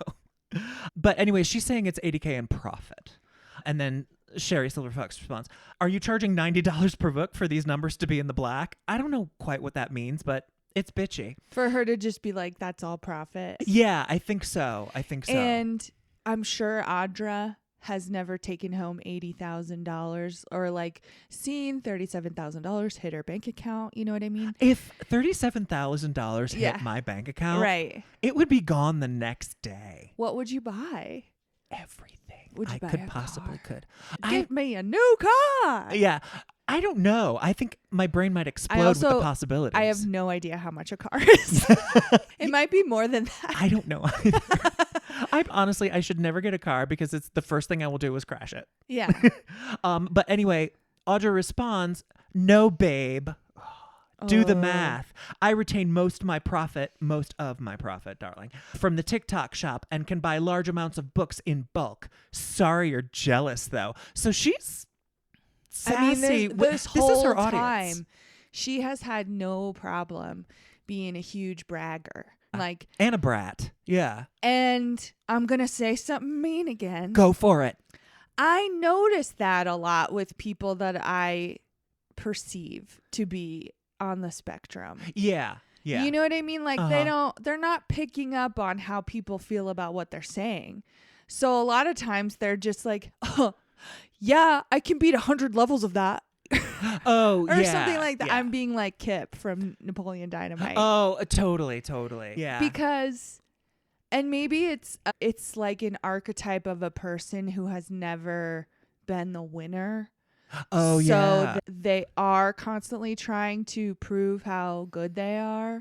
know. But anyway, she's saying it's $80K in profit. And then Sherry Silverfox responds, are you charging $90 per book for these numbers to be in the black? I don't know quite what that means, but it's bitchy. For her to just be like, that's all profit. Yeah, I think so. And I'm sure Audra has never taken home $80,000 or like seen $37,000 hit her bank account. You know what I mean? If $37,000 hit Yeah. my bank account, Right. it would be gone the next day. What would you buy? Everything Would you I buy could a possibly car? could. Give me a new car. Yeah. I don't know. I think my brain might explode with also- the possibilities. I have no idea how much a car is. It might be more than that. I don't know either. I should never get a car because it's the first thing I will do is crash it. Yeah. But anyway, Audra responds, no, babe. Do the Oh. math. I retain most of my profit, darling, from the TikTok shop and can buy large amounts of books in bulk. Sorry you're jealous, though. So she's sassy. I mean, this is whole her audience. time, she has had no problem being a huge bragger. Like, And a brat. Yeah. and I'm going to say something mean again. Go for it. I notice that a lot with people that I perceive to be on the spectrum. Yeah. Yeah. You know what I mean? Like Uh-huh. they're not picking up on how people feel about what they're saying. So a lot of times they're just like, oh, yeah, I can beat 100 levels of that. Oh, Or yeah. something like that. Yeah. I'm being like Kip from Napoleon Dynamite. Oh, totally. Yeah. Because, and maybe it's like an archetype of a person who has never been the winner. Oh, so yeah. they are constantly trying to prove how good they are.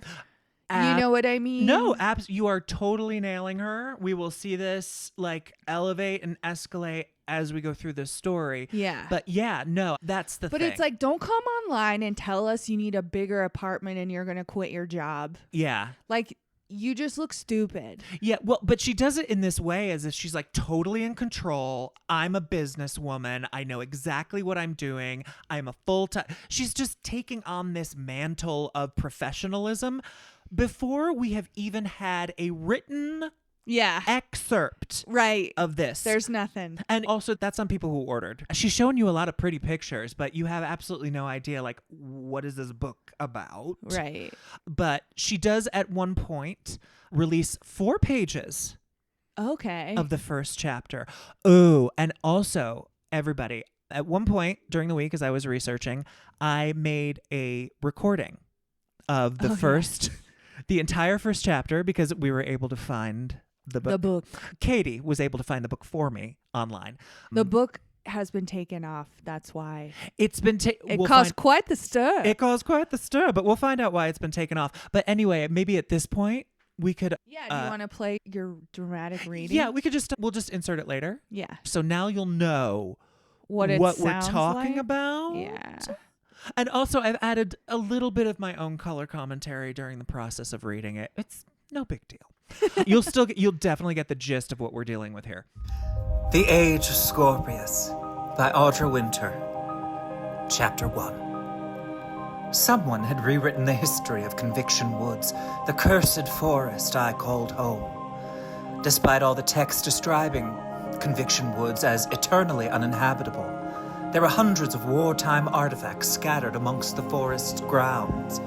You Ab- know what I mean? No, you are totally nailing her. We will see this like elevate and escalate as we go through this story. Yeah. But yeah, no, that's the But thing. it's like, don't come online and tell us you need a bigger apartment and you're going to quit your job. yeah. Like, you just look stupid. Yeah, well, but she does it in this way as if she's like totally in control. I'm a businesswoman. I know exactly what I'm doing. I'm a full-time. She's just taking on this mantle of professionalism before we have even had a written Yeah. excerpt Right. of this. There's nothing. And also, that's on people who ordered. She's showing you a lot of pretty pictures, but you have absolutely no idea, like, what is this book about? Right. But she does, at one point, release 4 pages Okay. of the first chapter. Oh, and also, everybody, at one point during the week as I was researching, I made a recording of the entire first chapter because we were able to find the book. The book. Katie was able to find the book for me online. The book has been taken off. That's why. It's been It caused quite the stir. It caused quite the stir, but we'll find out why it's been taken off. But anyway, maybe at this point we could Yeah, do you want to play your dramatic reading? Yeah, we'll just insert it later. Yeah. So now you'll know What we're sounds talking like? about. Yeah. And also I've added a little bit of my own color commentary during the process of reading it. It's no big deal. You'll definitely get the gist of what we're dealing with here. The Age of Scorpius by Audra Winter. Chapter 1. Someone had rewritten the history of Conviction Woods, the cursed forest I called home. Despite all the text describing Conviction Woods as eternally uninhabitable, there are hundreds of wartime artifacts scattered amongst the forest's grounds.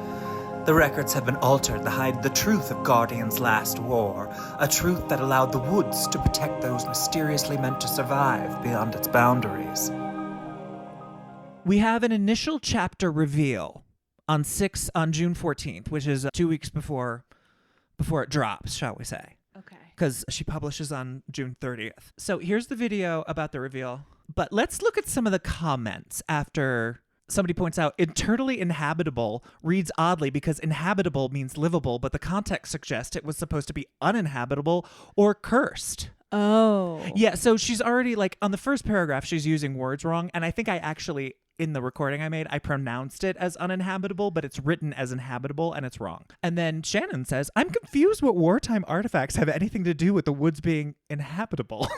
The records have been altered to hide the truth of Guardian's last war, a truth that allowed the woods to protect those mysteriously meant to survive beyond its boundaries. We have an initial chapter reveal on June 14th, which is 2 weeks before it drops, shall we say. Okay. Because she publishes on June 30th. So here's the video about the reveal. But let's look at some of the comments after somebody points out eternally inhabitable reads oddly because inhabitable means livable, but the context suggests it was supposed to be uninhabitable or cursed. Oh. Yeah, so she's already on the first paragraph, she's using words wrong. And I think I actually, in the recording I made, I pronounced it as uninhabitable, but it's written as inhabitable and it's wrong. And then Shannon says, I'm confused what wartime artifacts have anything to do with the woods being inhabitable.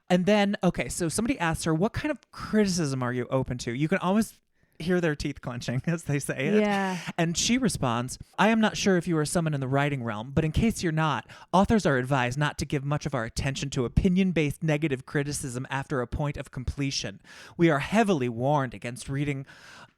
And then, okay, so somebody asks her, what kind of criticism are you open to? You can almost hear their teeth clenching as they say it. Yeah. And she responds, I am not sure if you are someone in the writing realm, but in case you're not, authors are advised not to give much of our attention to opinion-based negative criticism after a point of completion. We are heavily warned against reading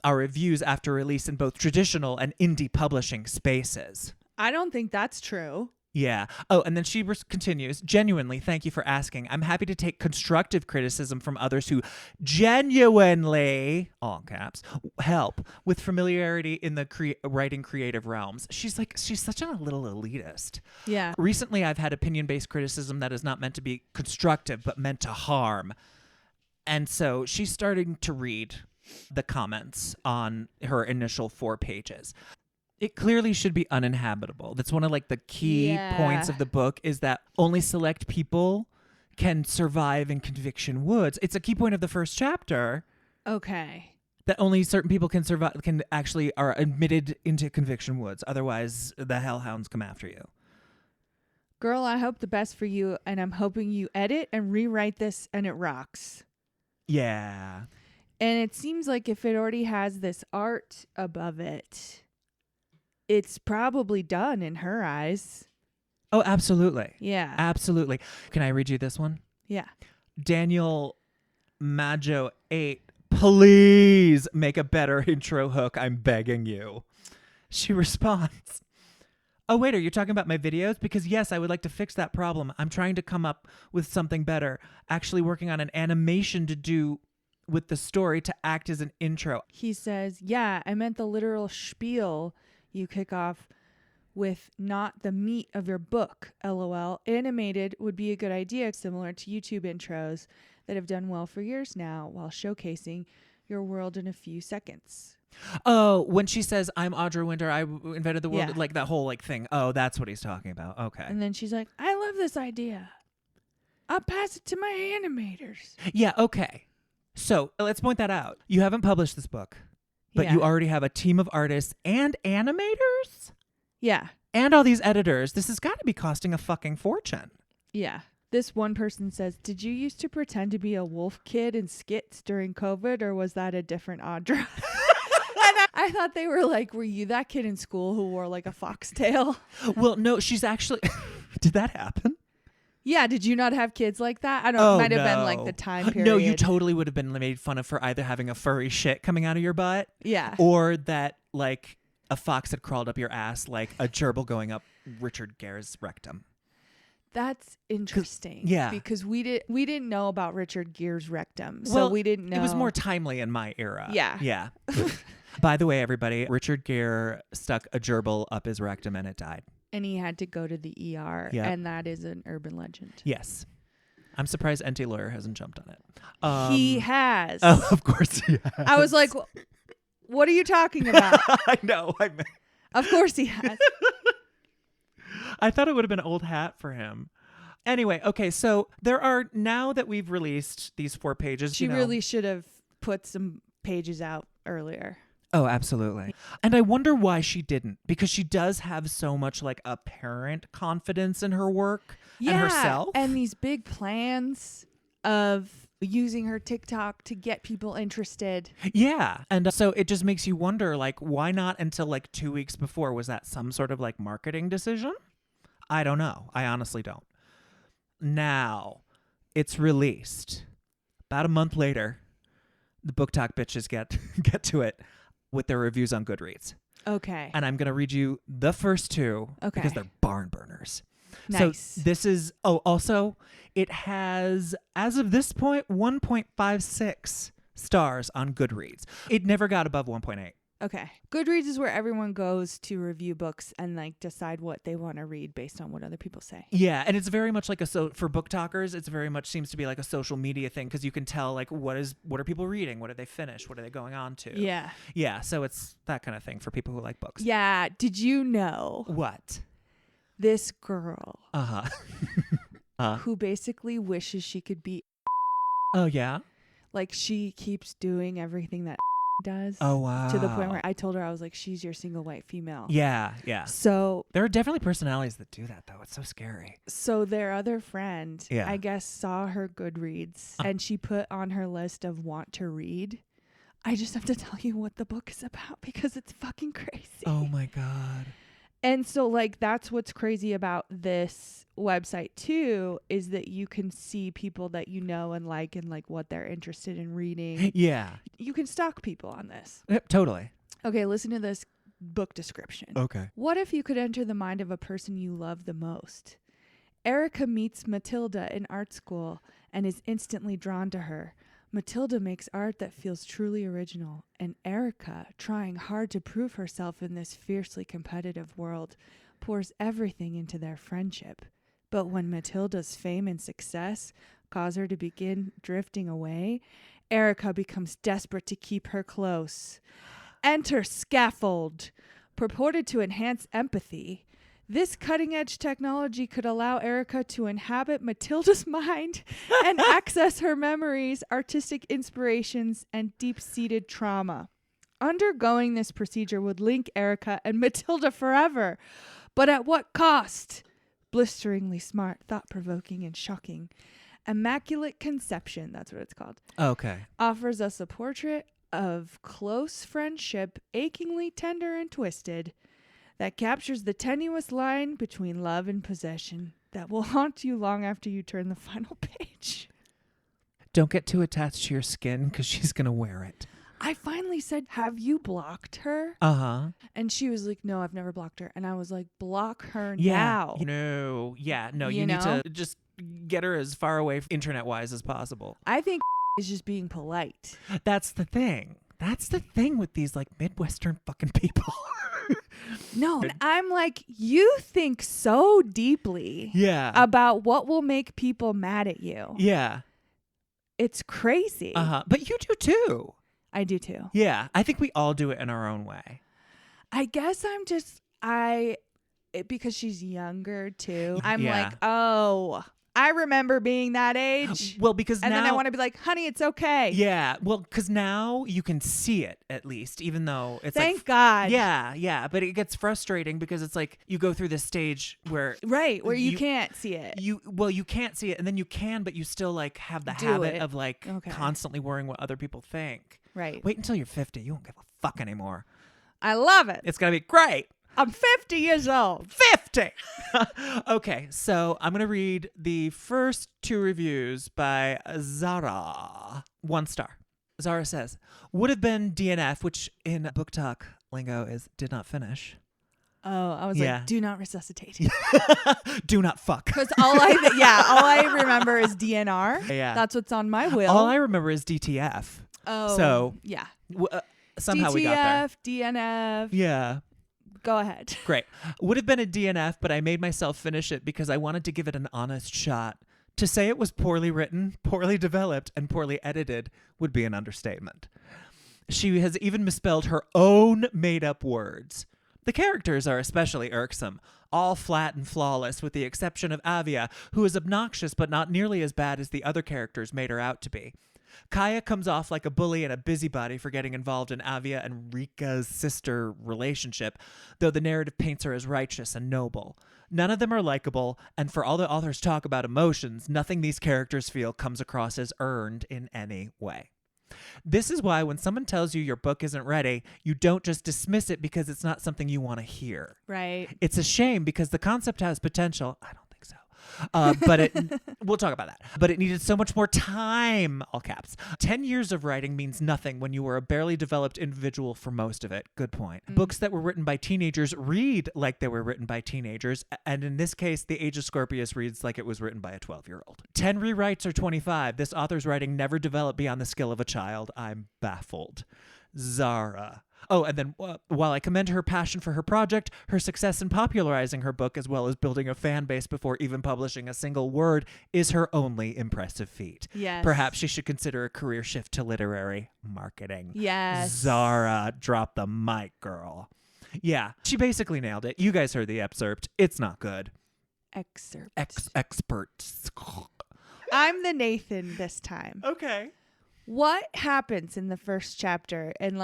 our reviews after release in both traditional and indie publishing spaces. I don't think that's true. Yeah. Oh, and then she continues, genuinely, thank you for asking. I'm happy to take constructive criticism from others who genuinely, all caps, help with familiarity in the writing creative realms. She's such a little elitist. Yeah. Recently, I've had opinion-based criticism that is not meant to be constructive, but meant to harm. And so she's starting to read the comments on her initial 4 pages. It clearly should be uninhabitable. That's one of the key points of the book is that only select people can survive in Conviction Woods. It's a key point of the first chapter. Okay. That only certain people can survive, are admitted into Conviction Woods. Otherwise, the hellhounds come after you. Girl, I hope the best for you, and I'm hoping you edit and rewrite this and it rocks. Yeah. And it seems like if it already has this art above it, it's probably done in her eyes. Oh, absolutely. Yeah. Absolutely. Can I read you this one? Yeah. Daniel Majo 8, please make a better intro hook. I'm begging you. She responds, oh, wait, are you talking about my videos? Because yes, I would like to fix that problem. I'm trying to come up with something better. Actually working on an animation to do with the story to act as an intro. He says, yeah, I meant the literal spiel you kick off with, not the meat of your book. LOL. Animated would be a good idea, similar to YouTube intros that have done well for years now while showcasing your world in a few seconds. Oh, when she says, I'm Audra Winter, I invented the world, Yeah. that whole thing. Oh, that's what he's talking about. Okay. And then she's like, I love this idea. I'll pass it to my animators. Yeah, okay. So let's point that out. You haven't published this book, but you already have a team of artists and animators? Yeah. And all these editors. This has got to be costing a fucking fortune. Yeah. This one person says, did you used to pretend to be a wolf kid in skits during COVID, or was that a different Audra? And I thought they were like, were you that kid in school who wore a foxtail? Well, no, she's actually... Did that happen? Yeah, did you not have kids like that? I don't know. It might have been the time period. No, you totally would have been made fun of for either having a furry shit coming out of your butt. Yeah. Or that a fox had crawled up your ass like a gerbil going up Richard Gere's rectum. That's interesting. Yeah. Because we didn't know about Richard Gere's rectum. So we didn't know. It was more timely in my era. Yeah. Yeah. By the way, everybody, Richard Gere stuck a gerbil up his rectum and it died. And he had to go to the ER. Yep. And that is an urban legend. Yes. I'm surprised NT Lawyer hasn't jumped on it. He has. Oh, of course he has. I was like, what are you talking about? I know. Of course he has. I thought it would have been old hat for him. Anyway, okay, so there are, now that we've released these 4 pages. She really should have put some pages out earlier. Oh, absolutely. And I wonder why she didn't, because she does have so much like apparent confidence in her work and herself. And these big plans of using her TikTok to get people interested. Yeah. And so it just makes you wonder, like, why not until like 2 weeks before? Was that some sort of like marketing decision? I don't know. I honestly don't. Now it's released. About a month later, the BookTok bitches get to it with their reviews on Goodreads. Okay. And I'm going to read you the first 2 because they're barn burners. Nice. So this is, also, it has, as of this point, 1.56 stars on Goodreads. It never got above 1.8. Okay. Goodreads is where everyone goes to review books and like decide what they want to read based on what other people say. Yeah, and it's very much like for BookTokers, it's very much seems to be like a social media thing because you can tell like what are people reading, what did they finish, what are they going on to. Yeah. Yeah, so it's that kind of thing for people who like books. Yeah. Did you know What? this girl Uh-huh. who basically wishes she could be Oh, yeah? like she keeps doing everything that does. Oh, wow. To the point where I told her, I was like, she's your single white female. Yeah, yeah. So There are definitely personalities that do that, though. It's so scary. their other friend, Yeah. I guess, saw her Goodreads and she put on her list of want to read. I just have to tell you what the book is about because it's fucking crazy. Oh, my God. And so, like, that's what's crazy about this website, too, is that you can see people that you know and like what they're interested in reading. Yeah. You can stalk people on this. Yep, totally. Okay, listen to this book description. Okay. What if you could enter the mind of a person you love the most? Erica meets Matilda in art school and is instantly drawn to her. Matilda makes art that feels truly original, and Erica, trying hard to prove herself in this fiercely competitive world, pours everything into their friendship. But when Matilda's fame and success cause her to begin drifting away, Erica becomes desperate to keep her close. Enter Scaffold, purported to enhance empathy. This cutting-edge technology could allow Erica to inhabit Matilda's mind and access her memories, artistic inspirations, and deep-seated trauma. Undergoing this procedure would link Erica and Matilda forever. But at what cost? Blisteringly smart, thought-provoking, and shocking. Immaculate Conception, that's what it's called, Okay. offers us a portrait of close friendship, achingly tender and twisted, that captures the tenuous line between love and possession that will haunt you long after you turn the final page. Don't get too attached to your skin because she's going to wear it. I finally said, have you blocked her? Uh-huh. And she was like, no, I've never blocked her. And I was like, block her Yeah. now. No. Yeah. No, you You need know? to just get her as far away internet-wise as possible. I think is just being polite. That's the thing. That's the thing with these like Midwestern fucking people. No, and I'm like, you think so deeply Yeah. about what will make people mad at you. Yeah. It's crazy. Uh-huh. But you do too. I do too. Yeah. I think we all do it in our own way. I guess I'm just, because she's younger too. I'm Yeah. like, oh, I remember being that age. Well, because And now... then I want to be like, honey, it's okay. Yeah. Well, because now you can see it at least, even though it's Thank like... God. Yeah. Yeah. But it gets frustrating because it's like you go through this stage where... Right. Where you You- can't see it. You can't see it, and then you can, but you still like have the Do habit it. of like Okay. constantly worrying what other people think. Right. Wait until you're 50. You won't give a fuck anymore. I love it. It's gonna be great. I'm 50 years old. 50. Okay, so I'm gonna read the first 2 reviews by Zara. 1 star. Zara says, would have been DNF, which in BookTok lingo is did not finish. Oh, I was Yeah. like, do not resuscitate. Do not fuck. Because all I remember is DNR. Yeah. That's what's on my will. All I remember is DTF. Oh, So- yeah. somehow we got there. DTF, DNF. Yeah. Go ahead. Great. Would have been a DNF, but I made myself finish it because I wanted to give it an honest shot. To say it was poorly written, poorly developed, and poorly edited would be an understatement. She has even misspelled her own made-up words. The characters are especially irksome, all flat and flawless with the exception of Avia, who is obnoxious but not nearly as bad as the other characters made her out to be. Kaya comes off like a bully and a busybody for getting involved in Avia and Rika's sister relationship, though the narrative paints her as righteous and noble. None of them are likable, and for all the authors talk about emotions, nothing these characters feel comes across as earned in any way. This is why when someone tells you your book isn't ready, you don't just dismiss it because it's not something you want to hear. Right. It's a shame because the concept has potential. I don't think so. But we'll talk about that. But it needed so much more time, all caps. 10 years of writing means nothing when you were a barely developed individual for most of it. Good point. Books that were written by teenagers read like they were written by teenagers. And in this case, The Age of Scorpius reads like it was written by a 12-year-old. 10 rewrites or 25. This author's writing never developed beyond the skill of a child. I'm baffled. Zara. Oh, and then while I commend her passion for her project, her success in popularizing her book as well as building a fan base before even publishing a single word is her only impressive feat. Yes. Perhaps she should consider a career shift to literary marketing. Yes. Zara, drop the mic, girl. Yeah, she basically nailed it. You guys heard the excerpt. It's not good. Excerpt. Experts. I'm the Nathan this time. Okay. What happens in the first chapter and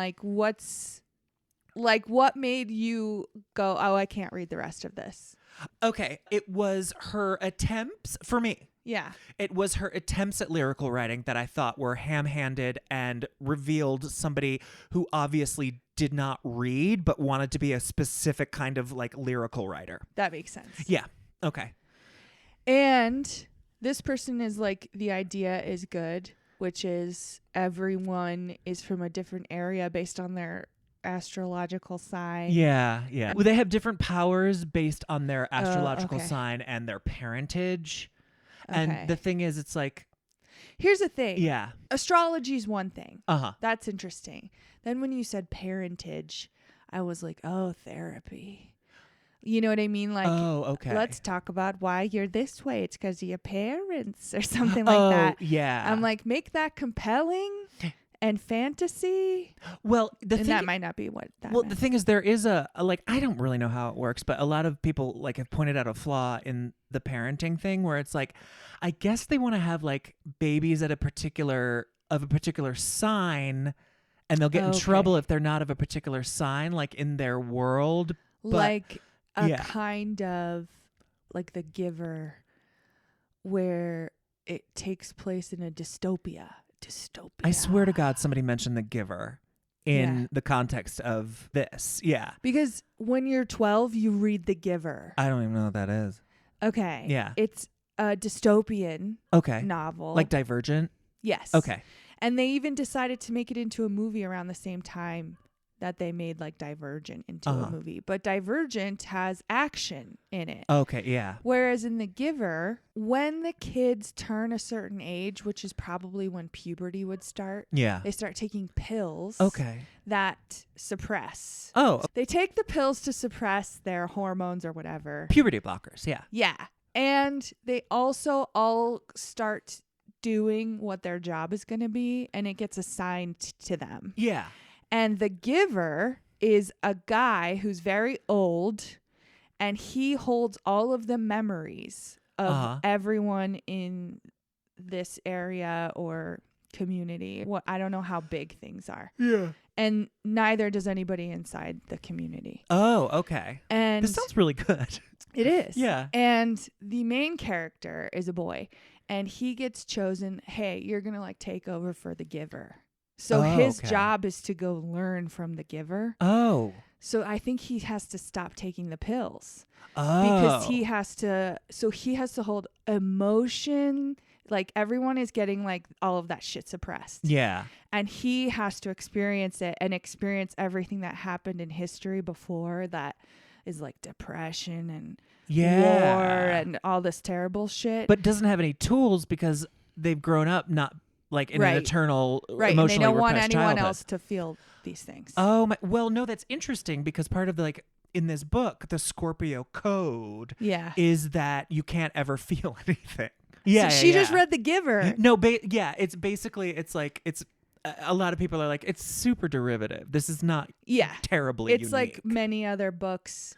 what made you go, oh, I can't read the rest of this? Okay, it was her attempts, for me, Yeah. it was her attempts at lyrical writing that I thought were ham-handed and revealed somebody who obviously did not read but wanted to be a specific kind of lyrical writer. That makes sense. Yeah, okay. And this person is the idea is good, which is everyone is from a different area based on their astrological sign. Yeah. Well, they have different powers based on their astrological okay. sign and their parentage. Okay. And the thing is, it's Here's the thing. yeah. Astrology is one thing. Uh-huh. That's interesting. Then when you said parentage, I was like, oh, therapy. You know what I mean? Oh, okay. Let's talk about why you're this way. It's because of your parents or something like that. Yeah. I'm like, make that compelling and fantasy. Well, that might not be what that Well, meant. the thing is, there is a I don't really know how it works, but a lot of people have pointed out a flaw in the parenting thing where it's I guess they want to have babies at a particular sign, and they'll get in trouble if they're not of a particular sign, in their world. But, kind of The Giver, where it takes place in a dystopia. I swear to God, somebody mentioned The Giver in the context of this. Yeah. Because when you're 12, you read The Giver. I don't even know what that is. Okay. Yeah. It's a dystopian novel. Divergent? Yes. Okay. And they even decided to make it into a movie around the same time that they made Divergent into a movie. But Divergent has action in it. Okay, yeah. Whereas in The Giver, when the kids turn a certain age, which is probably when puberty would start, they start taking pills that suppress. Oh. They take the pills to suppress their hormones or whatever. Puberty blockers, yeah. Yeah. And they also all start doing what their job is going to be, and it gets assigned to them. Yeah. And the giver is a guy who's very old, and he holds all of the memories of everyone in this area or community. Well, I don't know how big things are. Yeah. And neither does anybody inside the community. Oh, okay. And this sounds really good. It is. Yeah. And the main character is a boy, and he gets chosen, hey, you're going to like take over for the giver. So his job is to go learn from the giver. Oh. So I think he has to stop taking the pills. Oh. Because he has to hold emotion. Like everyone is getting like all of that shit suppressed. Yeah. And he has to experience it and experience everything that happened in history before that is like depression and war and all this terrible shit. But doesn't have any tools because they've grown up not like in an eternal emotionally and they don't want repressed anyone childhood. else to feel these things. Oh my, well, no, that's interesting because part of in this book, the Scorpio code is that you can't ever feel anything. Yeah, so she just read The Giver. No, it's basically, it's a lot of people are like, it's super derivative. This is not terribly It's unique. like many other books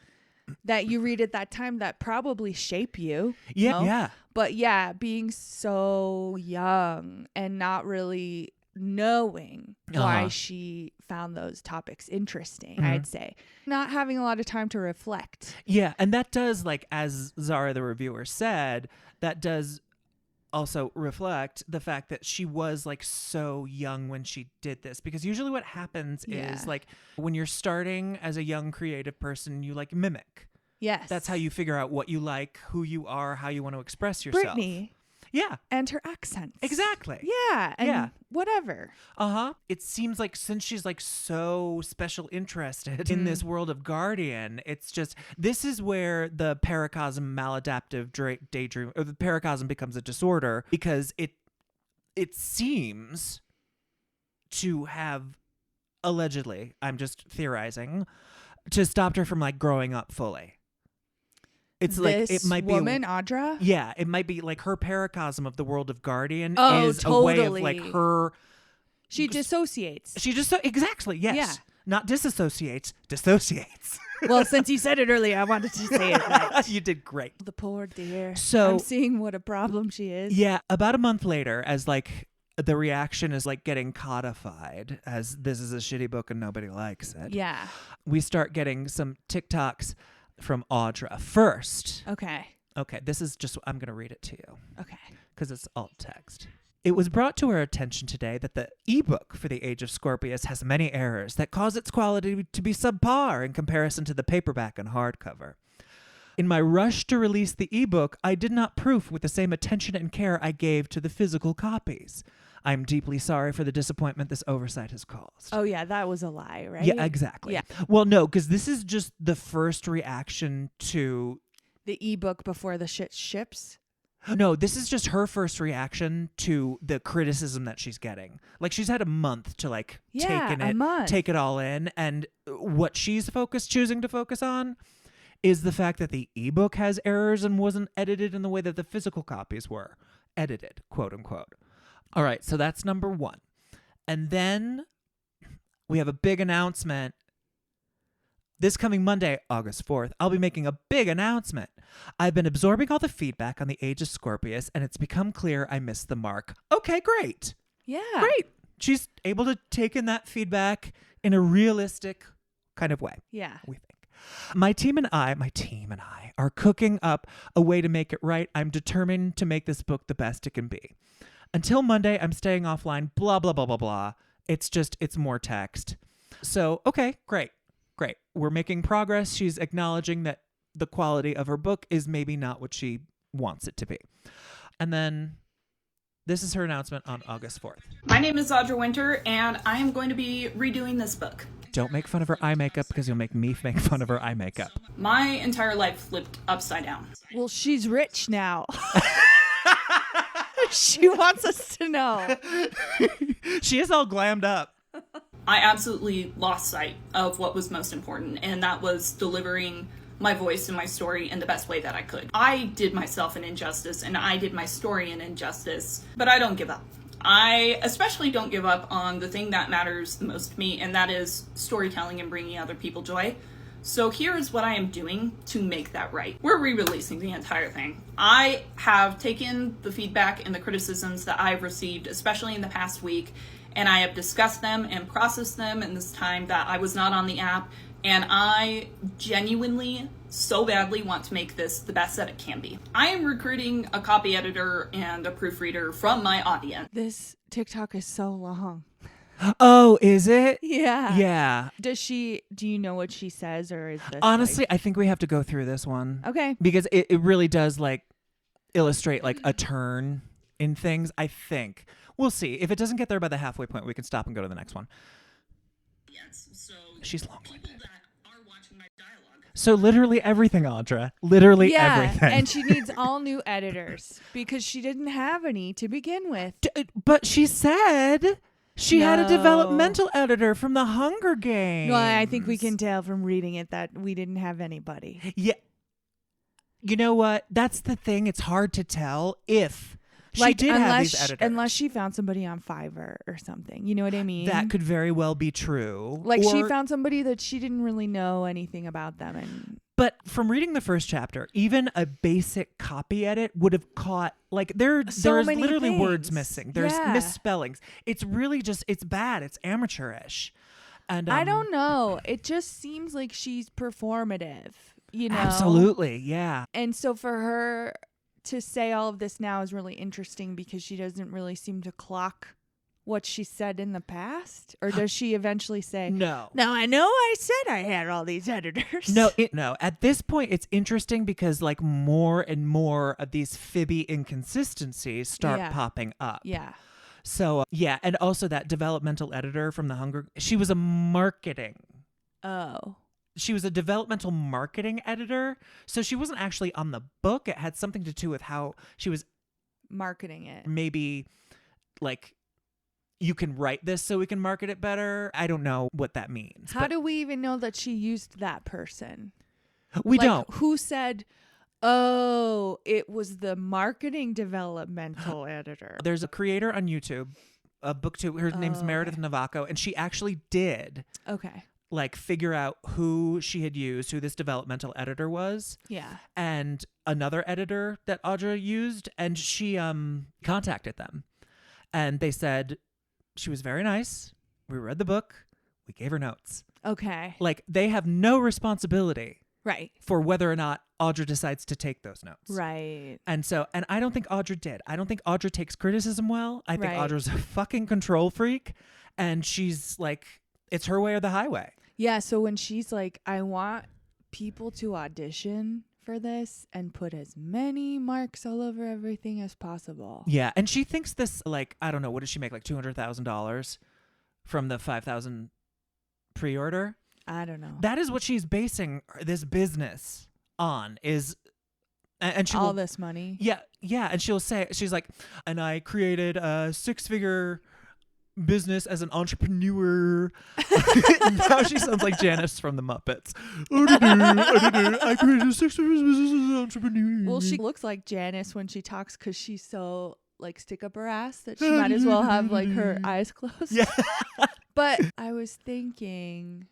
that you read at that time that probably shape you. Yeah, know? yeah. But being so young and not really knowing why she found those topics interesting, I'd say. Not having a lot of time to reflect. Yeah, and that does, as Zara the reviewer said, that does also reflect the fact that she was so young when she did this, because usually what happens is when you're starting as a young creative person, you mimic. Yes. That's how you figure out what you like, who you are, how you want to express yourself. Brittany. Yeah. And her accents. Exactly. Yeah. And whatever. It seems like since she's so special interested in this world of Guardian, it's just, this is where the paracosm maladaptive daydream, or the paracosm becomes a disorder, because it seems to have allegedly, I'm just theorizing, to stopped her from growing up fully. It's this it might woman, be Audra? Yeah, it might be her paracosm of the world of Guardian is totally. a way of her. She dissociates. She just exactly, yes. Yeah. Not disassociates, dissociates. Well, since you said it earlier, I wanted to say it right. You did great. The poor dear. So I'm seeing what a problem she is. Yeah, about a month later, as the reaction is getting codified as this is a shitty book and nobody likes it. Yeah. We start getting some TikToks from Audra first. Okay. This is just, I'm going to read it to you. Okay. Because it's alt text. It was brought to our attention today that the ebook for the Age of Scorpius has many errors that cause its quality to be subpar in comparison to the paperback and hardcover. In my rush to release the ebook, I did not proof with the same attention and care I gave to the physical copies. I am deeply sorry for the disappointment this oversight has caused. Oh, yeah, that was a lie, right? Yeah, exactly. Yeah. Well, no, because this is just the first reaction to... The ebook before the shit ships? No, this is just her first reaction to the criticism that she's getting. She's had a month to take it all in, and what she's choosing to focus on is the fact that the ebook has errors and wasn't edited in the way that the physical copies were edited, quote unquote. All right, so that's number one. And then we have a big announcement. This coming Monday, August 4th, I'll be making a big announcement. I've been absorbing all the feedback on the Age of Scorpius, and it's become clear I missed the mark. Okay, great. Yeah. Great. She's able to take in that feedback in a realistic kind of way. Yeah. We think. My team and I are cooking up a way to make it right. I'm determined to make this book the best it can be. Until Monday, I'm staying offline, blah, blah, blah, blah, blah. It's more text. So, okay, great. We're making progress. She's acknowledging that the quality of her book is maybe not what she wants it to be. And then this is her announcement on August 4th. My name is Audra Winter, and I am going to be redoing this book. Don't make fun of her eye makeup because you'll make me make fun of her eye makeup. My entire life flipped upside down. Well, she's rich now. She wants us to know. She is all glammed up. I absolutely lost sight of what was most important, and that was delivering my voice and my story in the best way that I could. I did myself an injustice, and I did my story an injustice, but I don't give up. I especially don't give up on the thing that matters the most to me, and that is storytelling and bringing other people joy. So here is what I am doing to make that right. We're re-releasing the entire thing. I have taken the feedback and the criticisms that I've received, especially in the past week, and I have discussed them and processed them in this time that I was not on the app, and I genuinely so badly want to make this the best that it can be. I am recruiting a copy editor and a proofreader from my audience. This TikTok is so long. Oh, is it? Yeah. Yeah. Do you know what she says, or is this honestly, I think we have to go through this one. Okay. Because it really does illustrate a turn in things, I think. We'll see. If it doesn't get there by the halfway point, we can stop and go to the next one. Yes, so she's long-winded. people that are watching my dialogue. So literally everything, Audra. Literally everything. And she needs all new editors because she didn't have any to begin with. But she said She had a No. developmental editor from the Hunger Games. Well, I think we can tell from reading it that we didn't have anybody. Yeah. You know what? That's the thing. It's hard to tell if she Like, did have these editors. Unless she found somebody on Fiverr or something. You know what I mean? That could very well be true. Like, she Or- found somebody that she didn't really know anything about them. And But from reading the first chapter, even a basic copy edit would have caught, like, there's many literally words things. missing. There's Yeah. misspellings. It's really just, it's bad. It's amateurish. And I don't know. It just seems like she's performative, you know? Absolutely. Yeah. And so for her to say all of this now is really interesting because she doesn't really seem to clock what she said in the past. Or does she eventually say, No. "Now I know I said I had all these editors." No. At this point, it's interesting because, like, more and more of these fibby inconsistencies start Yeah. popping up. Yeah. So, yeah. And also that developmental editor from the Hunger, she was a developmental marketing editor. So she wasn't actually on the book. It had something to do with how she was Marketing it. maybe like, you can write this so we can market it better. I don't know what that means. How but do we even know that she used that person? we Like, don't. Who said, "Oh, it was the marketing developmental editor"? There's a creator on YouTube, a BookTok. Her name's Meredith Navaco, and she actually did Okay. like figure out who she had used, who this developmental editor was, Yeah. and another editor that Audra used, and she contacted them, and they said she was very nice. We read the book. We gave her notes. Okay. Like, they have no responsibility Right. for whether or not Audra decides to take those notes. Right. And I don't think Audra did. I don't think Audra takes criticism well. I think Right. Audra's a fucking control freak, and she's like, it's her way or the highway. Yeah. So when she's like, "I want people to audition for this and put as many marks all over everything as possible." Yeah, and she thinks this, like, I don't know, what did she make, like $200,000 from the 5,000 pre-order? I don't know. That is what she's basing this business on, is, and she all will, this money. yeah, and she'll say, she's like, and I created a 6-figure business as an entrepreneur. Now she sounds like Janice from the Muppets. I created a 6-figure business as an entrepreneur. Well, she looks like Janice when she talks because she's so like stick up her ass that she might as well have like her eyes closed. Yeah. But I was thinking,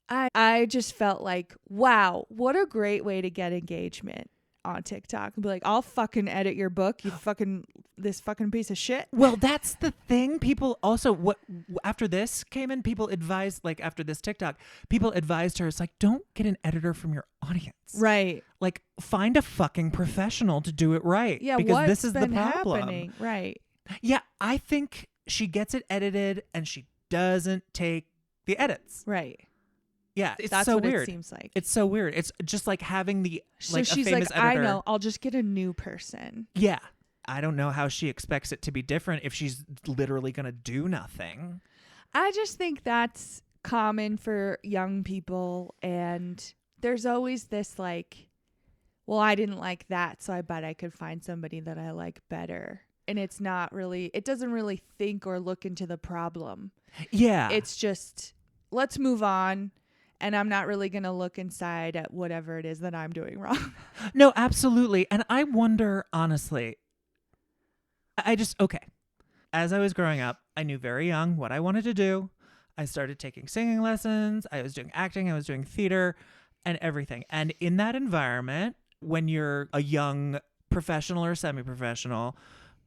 I just felt like, wow, what a great way to get engagement on TikTok. And be like, "I'll fucking edit your book, you fucking this fucking piece of shit." Well, that's the thing. People also, after this came in, people advised, like, after this TikTok, people advised her, it's like, don't get an editor from your audience. Right. Like, find a fucking professional to do it right. Yeah. Because What's this is been the problem. happening? Right. Yeah, I think she gets it edited and she doesn't take the edits. Right. Yeah, it's That's so what weird. it seems like. It's so weird. It's just like having the, So like, she's a famous like, editor. "I know, I'll just get a new person." Yeah. I don't know how she expects it to be different if she's literally going to do nothing. I just think that's common for young people, and there's always this like, "Well, I didn't like that, so I bet I could find somebody that I like better." And it's not really, it doesn't really think or look into the problem. Yeah. It's just, let's move on, and I'm not really going to look inside at whatever it is that I'm doing wrong. No, absolutely. And I wonder, honestly, okay. As I was growing up, I knew very young what I wanted to do. I started taking singing lessons. I was doing acting. I was doing theater and everything. And in that environment, when you're a young professional or semi-professional,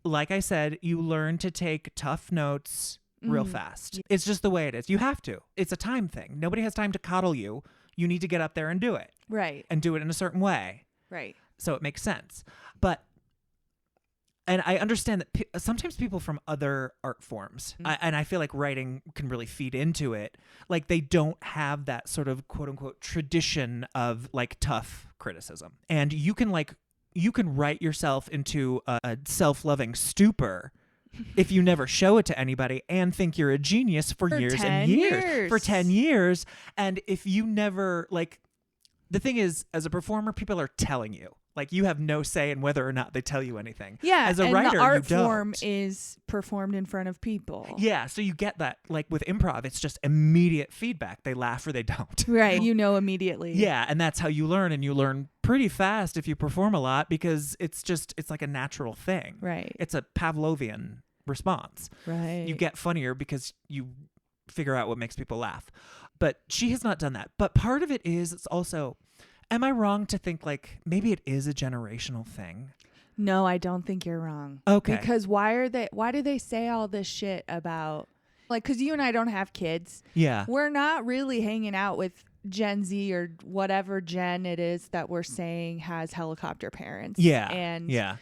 like I said, you learn to take tough notes real fast. It's just the way it is. You have to. It's a time thing. Nobody has time to coddle you. You need to get up there and do it. Right. And do it in a certain way. Right. So it makes sense. And I understand that sometimes people from other art forms, and I feel like writing can really feed into it, like they don't have that sort of quote unquote tradition of like tough criticism. And you can write yourself into a self-loving stupor if you never show it to anybody and think you're a genius for years 10 and years. years. For 10 years. And if you never, like, the thing is, as a performer, people are telling you. Like you have no say in whether or not they tell you anything. Yeah, as a and writer, the art you don't. form is performed in front of people. Yeah, so you get that. Like with improv, it's just immediate feedback. They laugh or they don't. Right, you know immediately. Yeah, and that's how you learn, and you learn pretty fast if you perform a lot because it's like a natural thing. Right. It's a Pavlovian response. Right. You get funnier because you figure out what makes people laugh. But she has not done that. But part of it is it's also, am I wrong to think like maybe it is a generational thing? No, I don't think you're wrong. Okay. Because why do they say all this shit about, like, because you and I don't have kids. Yeah. We're not really hanging out with Gen Z or whatever gen it is that we're saying has helicopter parents. Yeah. And yeah.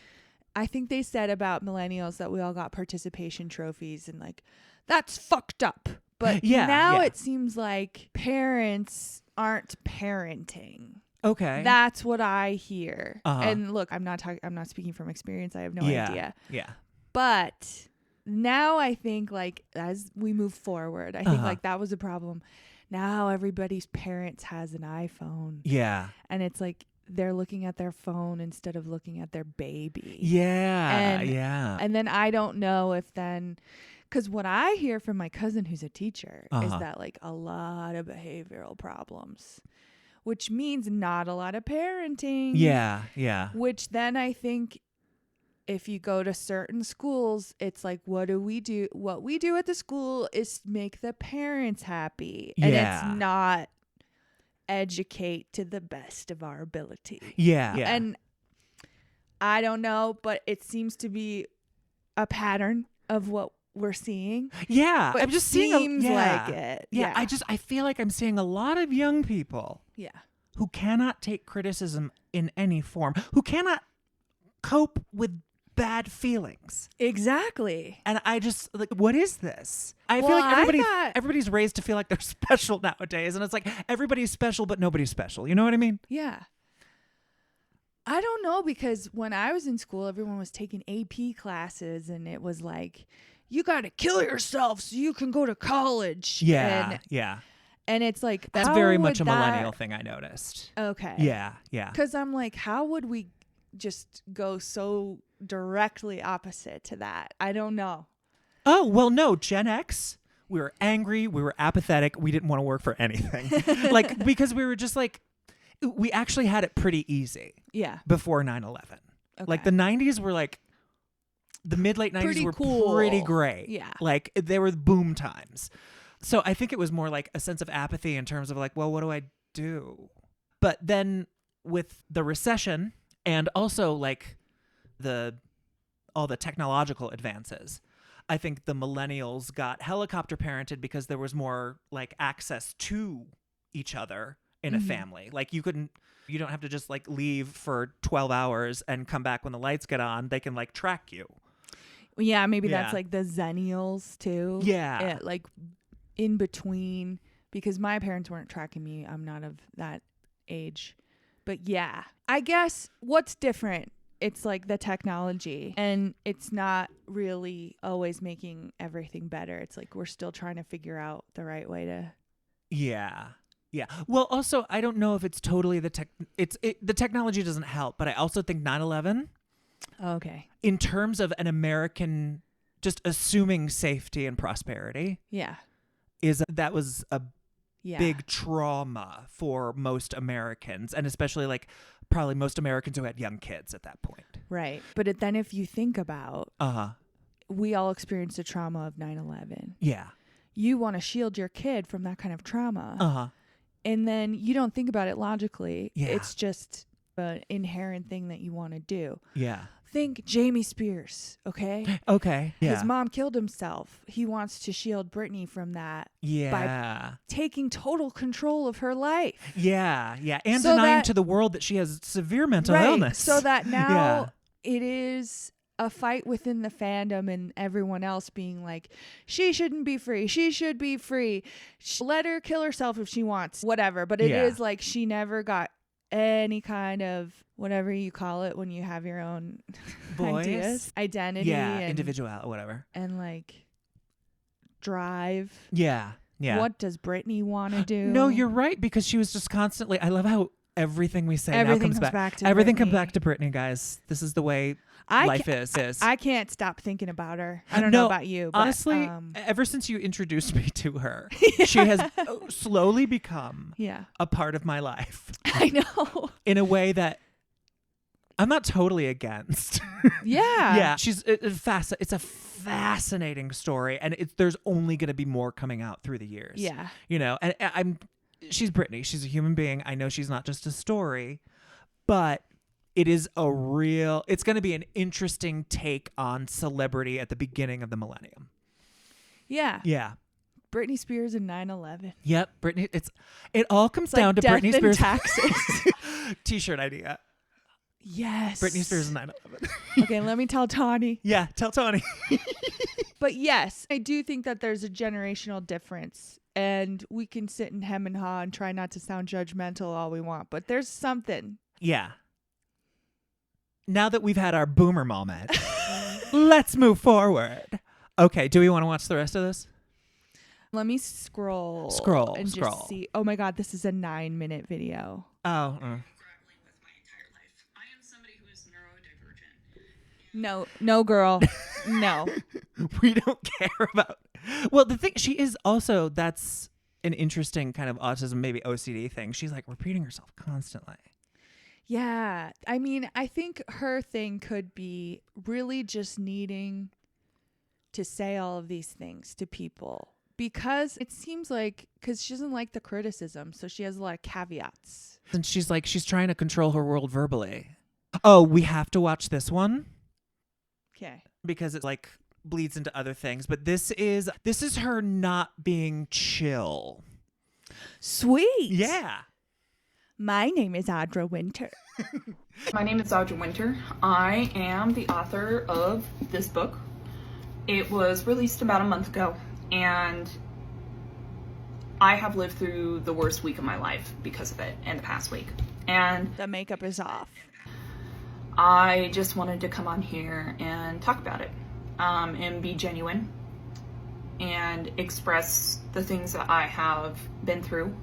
I think they said about millennials that we all got participation trophies and like, that's fucked up. But now it seems like parents aren't parenting. Okay. That's what I hear. Uh-huh. And look, I'm not speaking from experience. I have no idea. Yeah. But now I think like as we move forward, I think like that was a problem. Now everybody's parents has an iPhone. Yeah. And it's like they're looking at their phone instead of looking at their baby. Yeah. Yeah. And then I don't know if then, because what I hear from my cousin who's a teacher is that like a lot of behavioral problems, which means not a lot of parenting. Yeah. Yeah. Which then I think if you go to certain schools, it's like, what we do at the school is make the parents happy. And it's not educate to the best of our ability. Yeah. Yeah. And I don't know, but it seems to be a pattern of what we're seeing. Yeah. But I'm just seems seeing like it. Yeah. I feel like I'm seeing a lot of young people who cannot take criticism in any form, who cannot cope with bad feelings. Exactly. And I just like, what is this? I feel Well, like everybody's raised to feel like they're special nowadays. And it's like everybody's special, but nobody's special. You know what I mean? Yeah. I don't know, because when I was in school, everyone was taking AP classes and it was like, you got to kill yourself so you can go to college. Yeah. Yeah. And it's like, That's very much a millennial thing, I noticed. Okay. Yeah. Yeah. Because I'm like, how would we just go so directly opposite to that? I don't know. Oh, well, no, Gen X, we were angry, we were apathetic, we didn't want to work for anything. Like, because we were just like, we actually had it pretty easy. Yeah. Before 9/11. Okay. Like the 90s were like, the mid-late 90s pretty were cool. pretty great. Yeah. Like they were boom times. So I think it was more like a sense of apathy in terms of like, well, what do I do? But then with the recession and also like all the technological advances, I think the millennials got helicopter parented because there was more like access to each other in a family. Like you don't have to just like leave for 12 hours and come back when the lights get on. They can like track you. Yeah, maybe that's like the Zennials too. Yeah. Like in between, because my parents weren't tracking me. I'm not of that age. But yeah, I guess what's different, it's like the technology, and it's not really always making everything better. It's like we're still trying to figure out the right way to. Yeah. Yeah. Well, also, I don't know if it's totally the technology doesn't help, but I also think 9/11, Okay. in terms of an American just assuming safety and prosperity, Yeah. that was a Yeah. big trauma for most Americans, and especially like probably most Americans who had young kids at that point. Right. But then if you think about, we all experienced the trauma of 9/11. Yeah. You want to shield your kid from that kind of trauma. And then you don't think about it logically. Yeah. It's just an inherent thing that you want to do. Yeah. Think Jamie Spears, okay? Okay. Yeah. His mom killed himself. He wants to shield Britney from that by taking total control of her life. Yeah. Yeah. And So denying that- to the world that she has severe mental illness. So that now it is a fight within the fandom and everyone else being like, she shouldn't be free. She should be free. Let her kill herself if she wants, whatever. But it is like she never got any kind of whatever you call it when you have your own ideas, identity, and individual, whatever, and like drive. Yeah. What does Britney want to do? No, you're right, because she was just constantly, I love how everything we say now Everything comes comes back. back to Everything comes Brittany. back to Brittany, guys. This is the way I life ca- is. I can't stop thinking about her. I don't know about you, but honestly, ever since you introduced me to her, she has slowly become yeah, a part of my life I know. in a way that I'm not totally against. Yeah, Yeah, it's a fascinating story, and there's only going to be more coming out through the years. Yeah. You know, and she's Brittany. She's a human being. I know she's not just a story, but it's going to be an interesting take on celebrity at the beginning of the millennium. Yeah. Yeah. Britney Spears and 9/11. Yep. Brittany. It all comes It's like down to death Britney and Spears. taxes. T-shirt idea. Yes. Britney Spears and 9/11. Okay, let me tell Tawny. Yeah. Tell Tony. But yes, I do think that there's a generational difference, and we can sit and hem and haw and try not to sound judgmental all we want, but there's something. Yeah. Now that we've had our boomer moment, let's move forward. Okay, do we want to watch the rest of this? Let me scroll. Scroll. Just see. Oh my God, this is a 9-minute video. Oh. Grappling with my entire life. I am somebody who is neurodivergent. No, girl. No. We don't care about. Well, the thing, she is also, that's an interesting kind of autism, maybe OCD thing. She's like repeating herself constantly. Yeah. I mean, I think her thing could be really just needing to say all of these things to people, because it seems like, because she doesn't like the criticism, so she has a lot of caveats. And she's trying to control her world verbally. Oh, we have to watch this one Okay. because it like bleeds into other things. But this is her not being chill. Sweet. Yeah. My name is Audra Winter. My name is Audra Winter. I am the author of this book. It was released about a month ago, and I have lived through the worst week of my life because of it in the past week. And The makeup is off. I just wanted to come on here and talk about it, and be genuine and express the things that I have been through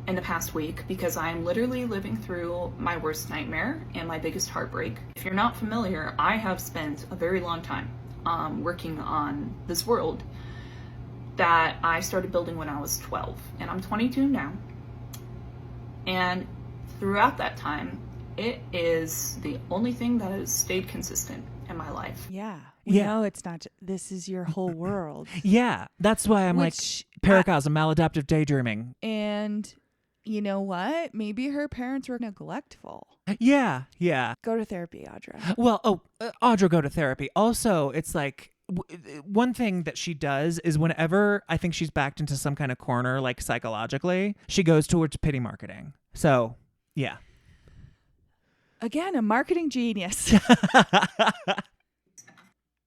in the past week, because I'm literally living through my worst nightmare and my biggest heartbreak. If you're not familiar, I have spent a very long time working on this world that I started building when I was 12, and I'm 22 now. And throughout that time, it is the only thing that has stayed consistent in my life. Yeah. Yeah. No, it's not. This is your whole world. Yeah. That's why I'm Which, like paracosm, maladaptive daydreaming. And you know what? Maybe her parents were neglectful. Yeah. Yeah. Go to therapy, Audra. Well, Audra, go to therapy. Also, it's like one thing that she does is whenever I think she's backed into some kind of corner, like psychologically, she goes towards pity marketing. So, yeah. Again, a marketing genius.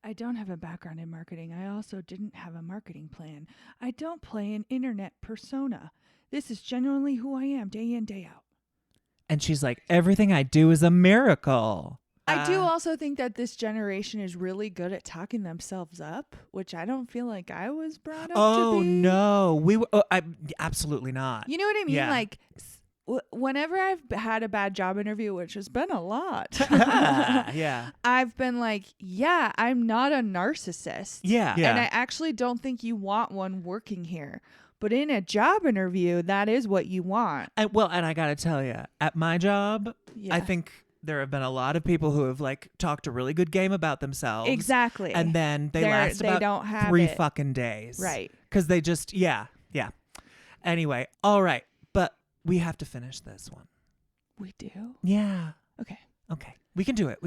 I don't have a background in marketing. I also didn't have a marketing plan. I don't play an internet persona. This is genuinely who I am, day in, day out. And she's like, everything I do is a miracle. I do also think that this generation is really good at talking themselves up, which I don't feel like I was brought up to be. No, we were. Absolutely not. You know what I mean? Yeah. Like, whenever I've had a bad job interview, which has been a lot, Yeah. I've been like, yeah, I'm not a narcissist. Yeah. And I actually don't think you want one working here. But in a job interview, that is what you want. And I got to tell you, at my job, Yeah. I think there have been a lot of people who have like talked a really good game about themselves. Exactly. And then they last they about don't have 3 it. fucking days. Right. Because they just, yeah. Anyway, all right. But we have to finish this one. We do? Yeah. Okay. Okay. We can do it.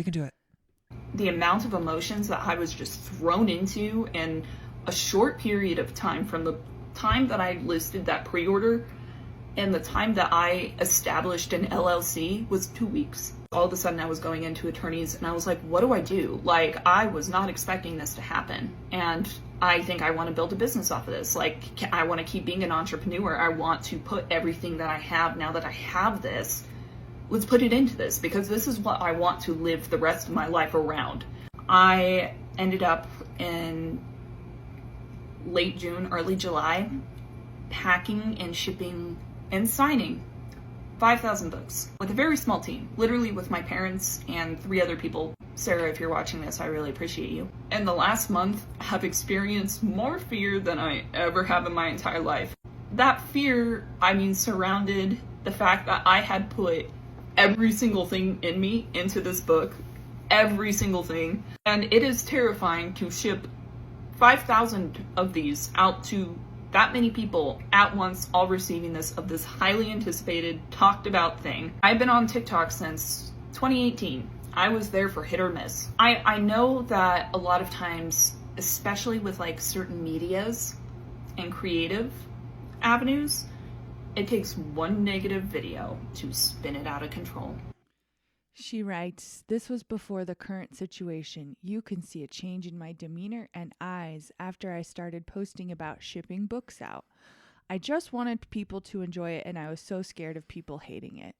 The amount of emotions that I was just thrown into in a short period of time, from the time that I listed that pre-order and the time that I established an LLC, was 2 weeks. All of a sudden I was going into attorneys and I was like, what do I do? Like, I was not expecting this to happen. And I think I want to build a business off of this. Like, I want to keep being an entrepreneur. I want to put everything that I have, now that I have this, let's put it into this, because this is what I want to live the rest of my life around. I ended up in late June, early July, packing and shipping and signing 5,000 books with a very small team, literally with my parents and 3 other people. Sarah, if you're watching this, I really appreciate you. In the last month, have experienced more fear than I ever have in my entire life. That fear, surrounded the fact that I had put every single thing in me into this book. Every single thing. And it is terrifying to ship 5,000 of these out to that many people at once, all receiving this highly anticipated, talked about thing. I've been on TikTok since 2018. I was there for hit or miss. I know that a lot of times, especially with like certain medias and creative avenues, it takes one negative video to spin it out of control. She writes, "This was before the current situation. You can see a change in my demeanor and eyes after I started posting about shipping books out. I just wanted people to enjoy it, and I was so scared of people hating it."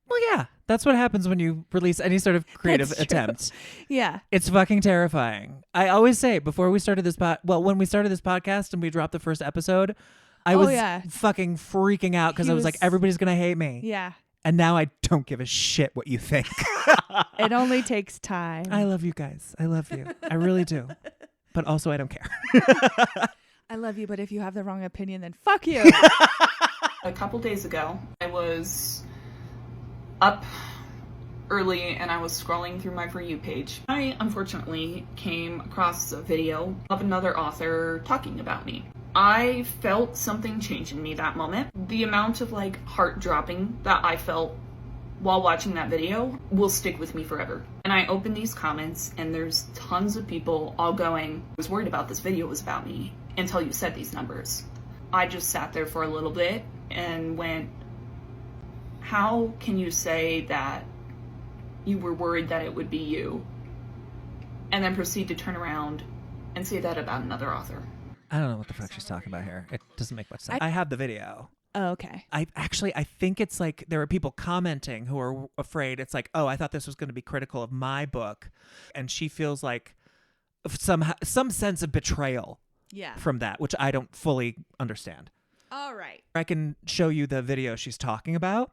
Well, yeah, that's what happens when you release any sort of creative attempt. Yeah. It's fucking terrifying. I always say before we started this when we started this podcast and we dropped the first episode, I was fucking freaking out because I was like, everybody's going to hate me. Yeah. And now I don't give a shit what you think. It only takes time. I love you guys. I love you. I really do. But also I don't care. I love you, but if you have the wrong opinion, then fuck you. A couple days ago, I was up early and I was scrolling through my For You page. I unfortunately came across a video of another author talking about me. I felt something change in me that moment. The amount of like heart dropping that I felt while watching that video will stick with me forever. And I opened these comments and there's tons of people all going, "I was worried about this video was about me until you said these numbers." I just sat there for a little bit and went, how can you say that you were worried that it would be you? And then proceed to turn around and say that about another author. I don't know what the fuck she's talking about here. It doesn't make much sense. I have the video. Oh, okay. I think it's like there are people commenting who are afraid. It's like, oh, I thought this was going to be critical of my book. And she feels like some sense of betrayal from that, which I don't fully understand. All right. I can show you the video she's talking about.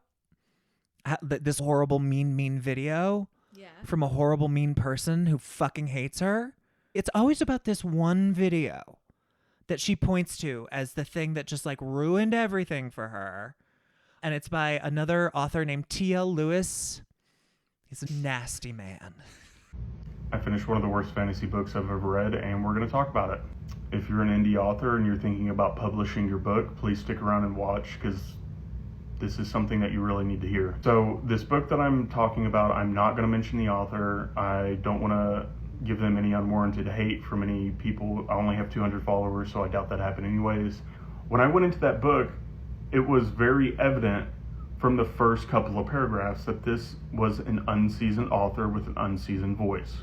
This horrible, mean video from a horrible, mean person who fucking hates her. It's always about this one video that she points to as the thing that just like ruined everything for her. And it's by another author named T.L. Lewis. He's a nasty man. I finished one of the worst fantasy books I've ever read, and we're going to talk about it. If you're an indie author and you're thinking about publishing your book, please stick around and watch, because this is something that you really need to hear. So this book that I'm talking about, I'm not going to mention the author. I don't want to give them any unwarranted hate from any people. I only have 200 followers, so I doubt that happened anyways. When I went into that book, it was very evident from the first couple of paragraphs that this was an unseasoned author with an unseasoned voice,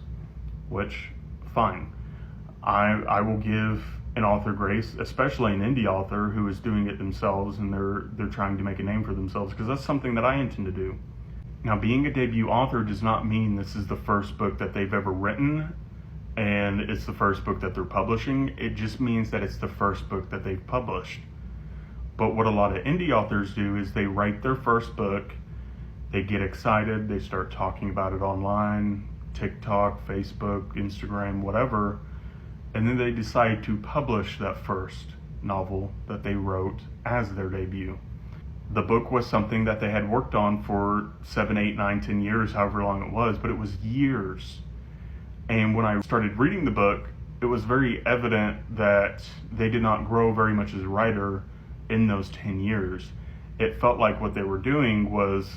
which, fine. I will give an author grace, especially an indie author who is doing it themselves and they're trying to make a name for themselves, because that's something that I intend to do. Now, being a debut author does not mean this is the first book that they've ever written and it's the first book that they're publishing. It just means that it's the first book that they've published. But what a lot of indie authors do is they write their first book, they get excited, they start talking about it online, TikTok, Facebook, Instagram, whatever, and then they decide to publish that first novel that they wrote as their debut. The book was something that they had worked on for 7, 8, 9, 10 years, however long it was, but it was years. And when I started reading the book, it was very evident that they did not grow very much as a writer in those 10 years. It felt like what they were doing was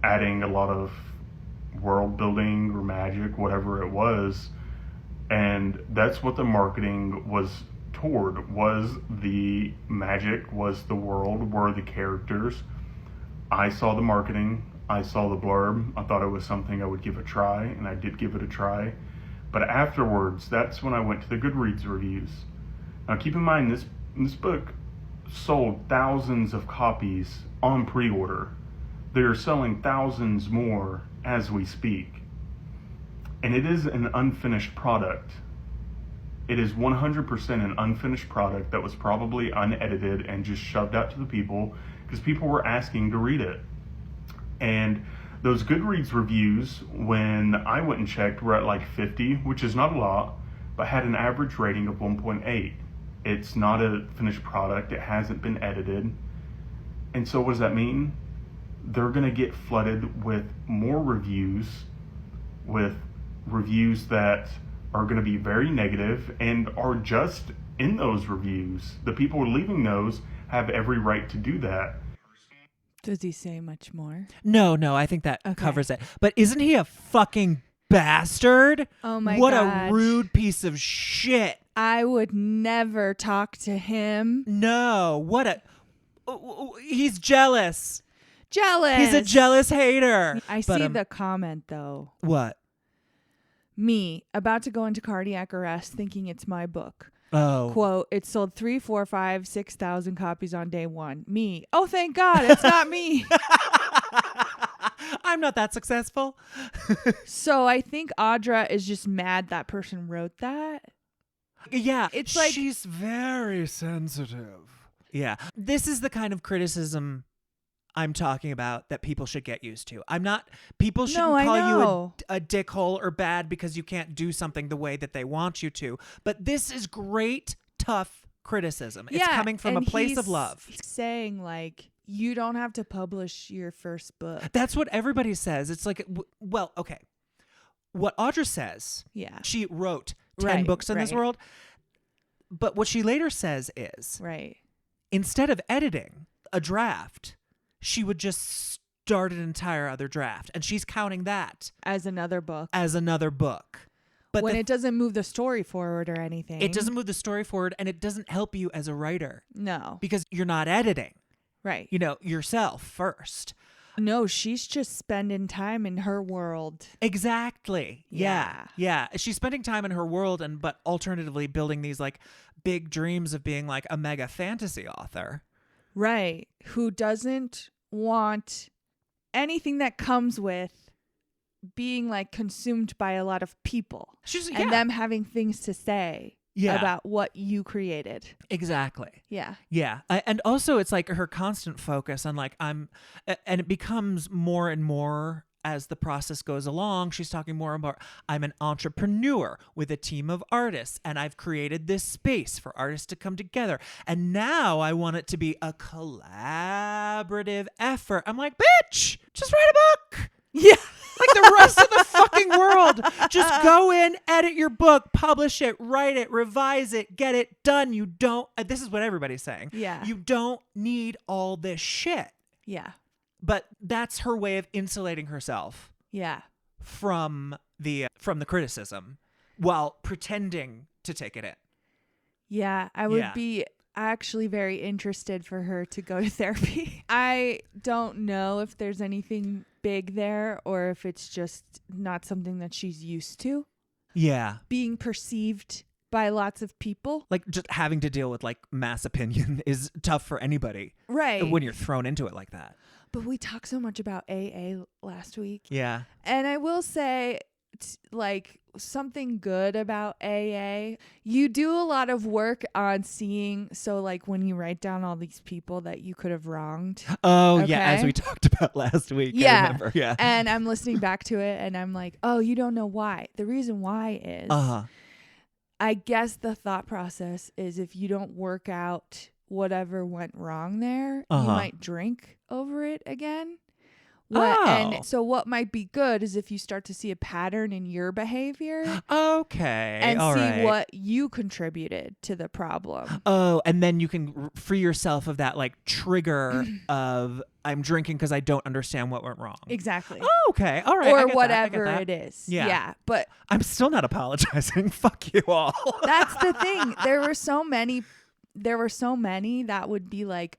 adding a lot of world building or magic, whatever it was. And that's what the marketing was toward, was the magic, was the world, were the characters. I saw the marketing, I saw the blurb, I thought it was something I would give a try, and I did give it a try. But afterwards, that's when I went to the Goodreads reviews. Now keep in mind, this book sold thousands of copies on pre-order. They're selling thousands more as we speak. And it is an unfinished product. It is 100% an unfinished product that was probably unedited and just shoved out to the people because people were asking to read it. And those Goodreads reviews, when I went and checked, were at like 50, which is not a lot, but had an average rating of 1.8. It's not a finished product. It hasn't been edited. And so what does that mean? They're going to get flooded with more reviews, with reviews that are going to be very negative and are just in those reviews. The people leaving those have every right to do that. Does he say much more? No, I think that covers it. But isn't he a fucking bastard? Oh my what gosh. a rude piece of shit. I would never talk to him. No, what a... He's jealous. Jealous. He's a jealous hater. I see the comment, though. What? Me, about to go into cardiac arrest thinking it's my book. Oh. Quote, it sold 3, 4, 5, 6,000 copies on day one. Me, oh, thank God, it's not me. I'm not that successful. So I think Audra is just mad that person wrote that. Yeah. It's like... She's very sensitive. Yeah. This is the kind of criticism I'm talking about that people should get used to. People shouldn't call you a dickhole or bad because you can't do something the way that they want you to. But this is great, tough criticism. It's coming from a place of love. He's saying, like, you don't have to publish your first book. That's what everybody says. It's like, well, okay. What Audra says, she wrote 10 books in this world. But what she later says is, instead of editing a draft, she would just start an entire other draft. And she's counting that as another book. But when it doesn't move the story forward or anything. It doesn't move the story forward, and it doesn't help you as a writer. No. Because you're not editing. Right. Yourself first. No, she's just spending time in her world. Exactly. Yeah. She's spending time in her world, but alternatively building these like big dreams of being like a mega fantasy author. Right. Who doesn't want anything that comes with being like consumed by a lot of people and them having things to say about what you created. Exactly. Yeah. Yeah. And also it's like her constant focus on like, and it becomes more and more as the process goes along. She's talking more about, I'm an entrepreneur with a team of artists, and I've created this space for artists to come together. And now I want it to be a collaborative effort. I'm like, bitch, just write a book. Yeah. Like the rest of the fucking world. Just go in, edit your book, publish it, write it, revise it, get it done. You don't, this is what everybody's saying. Yeah. You don't need all this shit. Yeah. But that's her way of insulating herself. Yeah. From the criticism while pretending to take it in. Yeah. I would be actually very interested for her to go to therapy. I don't know if there's anything big there or if it's just not something that she's used to. Yeah. Being perceived by lots of people. Like just having to deal with like mass opinion is tough for anybody. Right. When you're thrown into it like that. But we talked so much about AA last week. Yeah. And I will say like something good about AA. You do a lot of work on seeing. So like when you write down all these people that you could have wronged. Oh, okay? Yeah. As we talked about last week. Yeah. I remember. Yeah. And I'm listening back to it and I'm like, oh, you don't know why. The reason why is I guess the thought process is if you don't work out whatever went wrong there, you might drink over it again. And so what might be good is if you start to see a pattern in your behavior. Okay. And see what you contributed to the problem. Oh, and then you can free yourself of that like trigger of I'm drinking because I don't understand what went wrong. Exactly. Oh, okay. All right. Or whatever it is. Yeah. But I'm still not apologizing. Fuck you all. That's the thing. There were so many that would be like,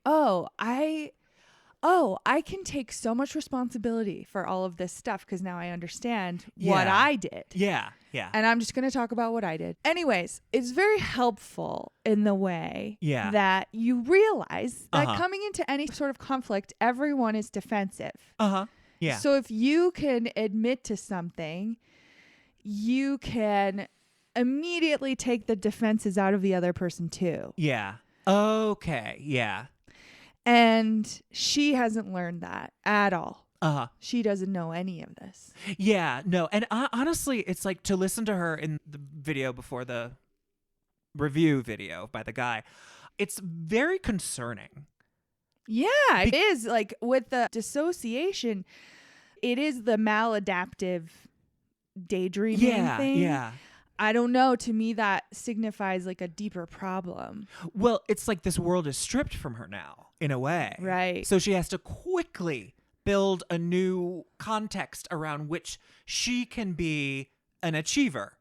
I can take so much responsibility for all of this stuff because now I understand what I did. Yeah, yeah. And I'm just going to talk about what I did. Anyways, it's very helpful in the way that you realize that coming into any sort of conflict, everyone is defensive. Yeah. So if you can admit to something, you can immediately take the defenses out of the other person too. Yeah. Okay. Yeah. And she hasn't learned that at all. She doesn't know any of this. Yeah, no. And honestly, it's like to listen to her in the video before the review video by the guy, it's very concerning. Yeah, it is. Like with the dissociation, it is the maladaptive daydreaming thing. Yeah. I don't know. To me, that signifies like a deeper problem. Well, it's like this world is stripped from her now, in a way. Right. So she has to quickly build a new context around which she can be an achiever.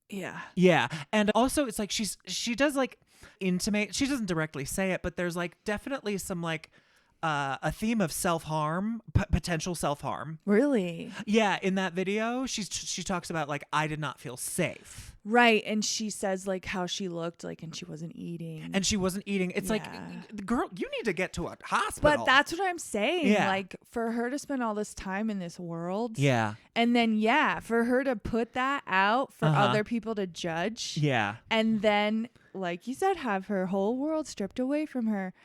Yeah. Yeah. And also it's like she does like intimate, she doesn't directly say it, but there's like definitely some like a theme of self-harm, potential self-harm. Really? Yeah, in that video, she talks about like, I did not feel safe. Right. And she says like how she looked like, and she wasn't eating. And she wasn't eating. It's like, girl, you need to get to a hospital. But that's what I'm saying. Yeah. Like for her to spend all this time in this world. Yeah. And then, for her to put that out for other people to judge. Yeah. And then, like you said, have her whole world stripped away from her,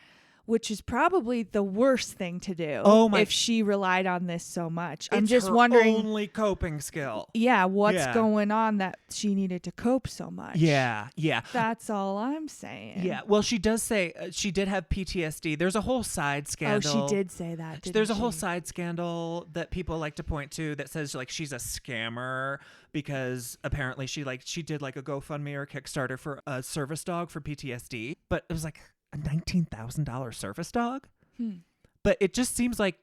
which is probably the worst thing to do. Oh my! If she relied on this so much, I'm It's just her wondering. Only coping skill. Yeah, what's going on that she needed to cope so much? Yeah. That's all I'm saying. Yeah. Well, she does say she did have PTSD. There's a whole side scandal. Oh, she did say that. There's a whole side scandal that people like to point to that says like she's a scammer because apparently she did like a GoFundMe or a Kickstarter for a service dog for PTSD, but it was like a $19,000 service dog. But it just seems like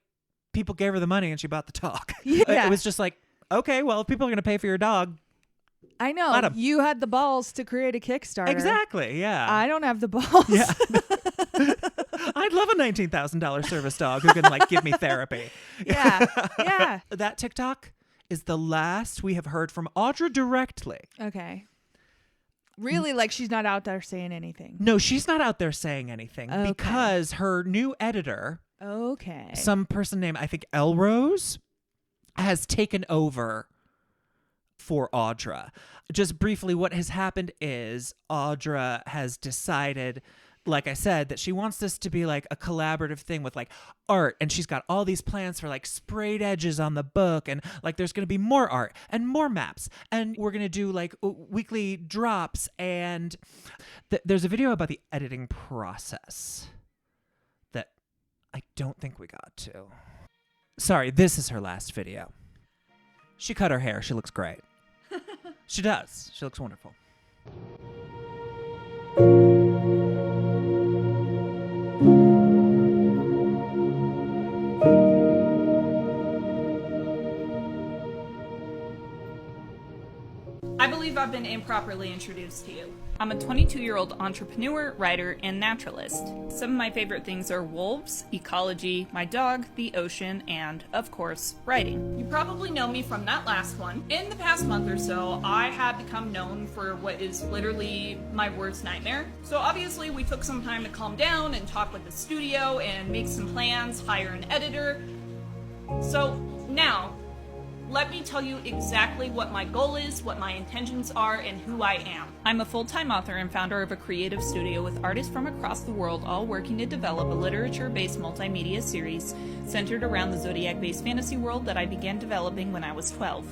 people gave her the money and she bought the dog. Yeah. It was just like, okay, well, if people are going to pay for your dog. I know. You had the balls to create a Kickstarter. Exactly. Yeah. I don't have the balls. Yeah. I'd love a $19,000 service dog who can like give me therapy. Yeah. That TikTok is the last we have heard from Audra directly. Okay. Really, like she's not out there saying anything. No, she's not out there saying anything because her new editor, some person named, I think, Elrose, has taken over for Audra. Just briefly, what has happened is Audra has decided, like I said, that she wants this to be like a collaborative thing with like art, and she's got all these plans for like sprayed edges on the book, and like there's going to be more art and more maps, and we're going to do like weekly drops, and there's a video about the editing process that I don't think we got to. Sorry, this is her last video. She cut her hair. She looks great. She does. She looks wonderful. I believe I've been improperly introduced to you. I'm a 22-year-old entrepreneur, writer, and naturalist. Some of my favorite things are wolves, ecology, my dog, the ocean, and, of course, writing. You probably know me from that last one. In the past month or so, I have become known for what is literally my worst nightmare. So obviously we took some time to calm down and talk with the studio and make some plans, hire an editor. So now, let me tell you exactly what my goal is, what my intentions are, and who I am. I'm a full-time author and founder of a creative studio with artists from across the world all working to develop a literature-based multimedia series centered around the Zodiac-based fantasy world that I began developing when I was 12.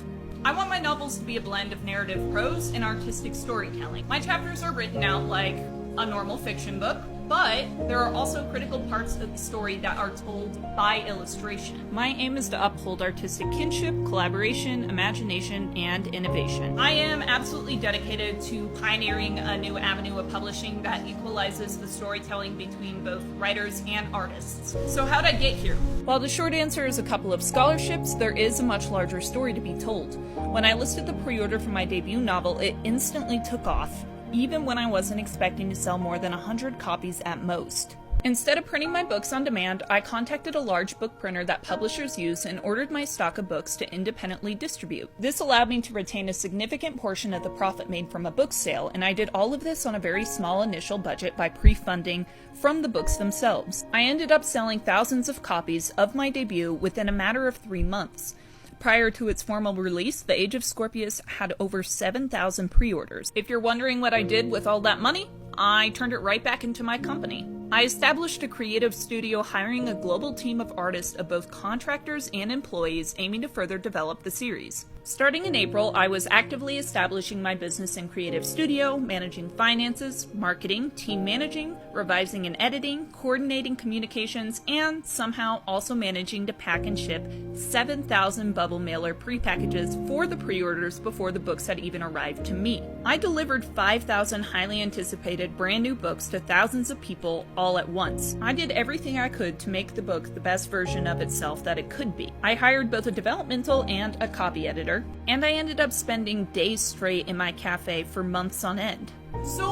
I want my novels to be a blend of narrative prose and artistic storytelling. My chapters are written out like a normal fiction book, but there are also critical parts of the story that are told by illustration. My aim is to uphold artistic kinship, collaboration, imagination, and innovation. I am absolutely dedicated to pioneering a new avenue of publishing that equalizes the storytelling between both writers and artists. So how'd I get here? While the short answer is a couple of scholarships, there is a much larger story to be told. When I listed the pre-order for my debut novel, it instantly took off, even when I wasn't expecting to sell more than 100 copies at most. Instead of printing my books on demand, I contacted a large book printer that publishers use and ordered my stock of books to independently distribute. This allowed me to retain a significant portion of the profit made from a book sale, and I did all of this on a very small initial budget by pre-funding from the books themselves. I ended up selling thousands of copies of my debut within a matter of 3 months. Prior to its formal release, The Age of Scorpius had over 7,000 pre-orders. If you're wondering what I did with all that money, I turned it right back into my company. I established a creative studio, hiring a global team of artists of both contractors and employees aiming to further develop the series. Starting in April, I was actively establishing my business and creative studio, managing finances, marketing, team managing, revising and editing, coordinating communications, and somehow also managing to pack and ship 7,000 bubble mailer pre-packages for the pre-orders before the books had even arrived to me. I delivered 5,000 highly anticipated brand new books to thousands of people all at once. I did everything I could to make the book the best version of itself that it could be. I hired both a developmental and a copy editor, and I ended up spending days straight in my cafe for months on end. So,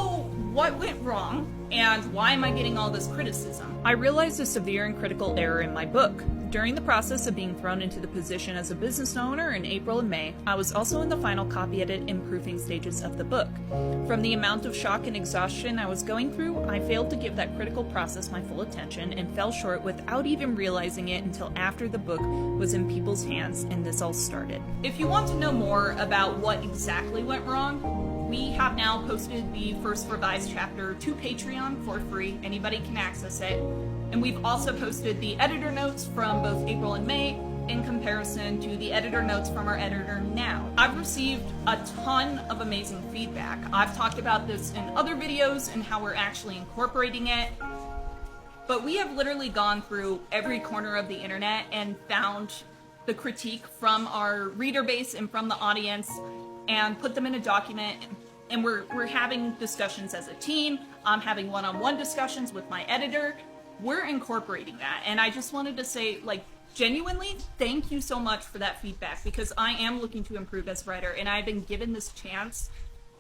what went wrong, and why am I getting all this criticism? I realized a severe and critical error in my book. During the process of being thrown into the position as a business owner in April and May, I was also in the final copy edit and proofing stages of the book. From the amount of shock and exhaustion I was going through, I failed to give that critical process my full attention and fell short without even realizing it until after the book was in people's hands and this all started. If you want to know more about what exactly went wrong, we have now posted the first revised chapter to Patreon for free. Anybody can access it. And we've also posted the editor notes from both April and May in comparison to the editor notes from our editor now. I've received a ton of amazing feedback. I've talked about this in other videos and how we're actually incorporating it. But we have literally gone through every corner of the internet and found the critique from our reader base and from the audience and put them in a document. And we're having discussions as a team. I'm having one-on-one discussions with my editor. We're incorporating that. And I just wanted to say, like, genuinely, thank you so much for that feedback, because I am looking to improve as a writer, and I've been given this chance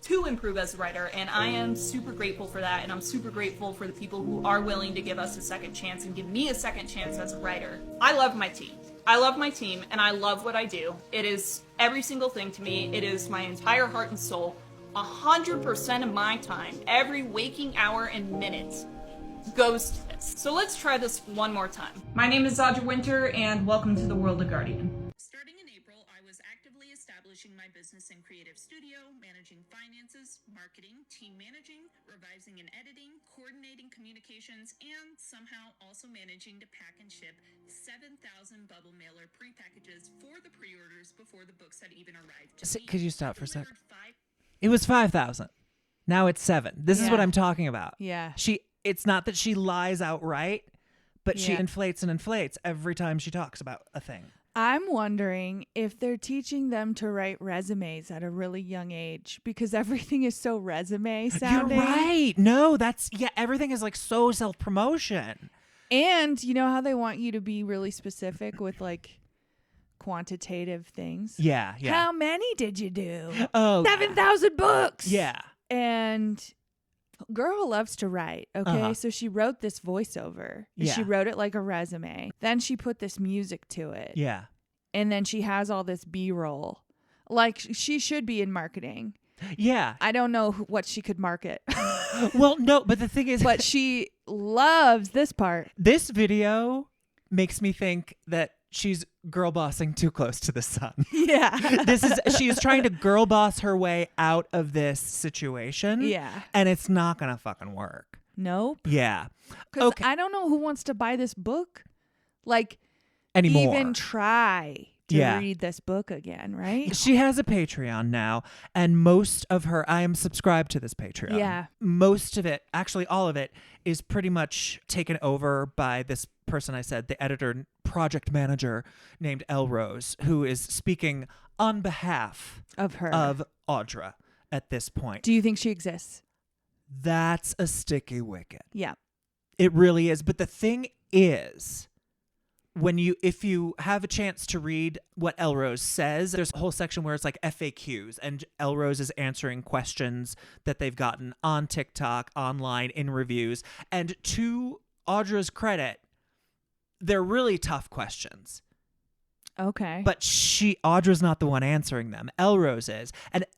to improve as a writer, and I am super grateful for that, and I'm super grateful for the people who are willing to give us a second chance and give me a second chance as a writer. I love my team. I love my team, and I love what I do. It is every single thing to me. It is my entire heart and soul. 100% of my time, every waking hour and minute, goes to this. So let's try this one more time. My name is Audra Winter, and welcome to the world of Guardian. Starting in April, I was actively establishing my business and creative studio, managing finances, marketing, team managing, revising and editing, coordinating communications, and somehow also managing to pack and ship 7,000 bubble mailer pre-packages for the pre-orders before the books had even arrived to me. Could you stop for a sec? It was 5,000. Now it's 7. This is what I'm talking about. Yeah. It's not that she lies outright, but she inflates and inflates every time she talks about a thing. I'm wondering if they're teaching them to write resumes at a really young age, because everything is so resume sounding. You're right. No, everything is like so self-promotion. And you know how they want you to be really specific with like quantitative things? Yeah. How many did you do? Oh, 7,000 books. Yeah. And girl loves to write. Okay. So she wrote this voiceover. Yeah. She wrote it like a resume. Then she put this music to it. Yeah. And then she has all this B-roll. Like she should be in marketing. Yeah. I don't know what she could market. Well, no, but the thing is, but she loves this part. This video makes me think that she's girl bossing too close to the sun. Yeah. She is trying to girl boss her way out of this situation. Yeah. And it's not going to fucking work. Nope. Yeah. Because I don't know who wants to buy this book. Like, anymore. Even try to read this book again, right? She has a Patreon now, and most of her, I am subscribed to this Patreon. Yeah. Most of it, actually all of it, is pretty much taken over by this person I said, the editor, project manager named Elrose, who is speaking on behalf of her, of Audra at this point. Do you think she exists? That's a sticky wicket. Yeah. It really is. But the thing is, if you have a chance to read what Elrose says, there's a whole section where it's like FAQs, and Elrose is answering questions that they've gotten on TikTok, online, in reviews. And to Audra's credit, they're really tough questions. Okay. But Audra's not the one answering them. Elrose is.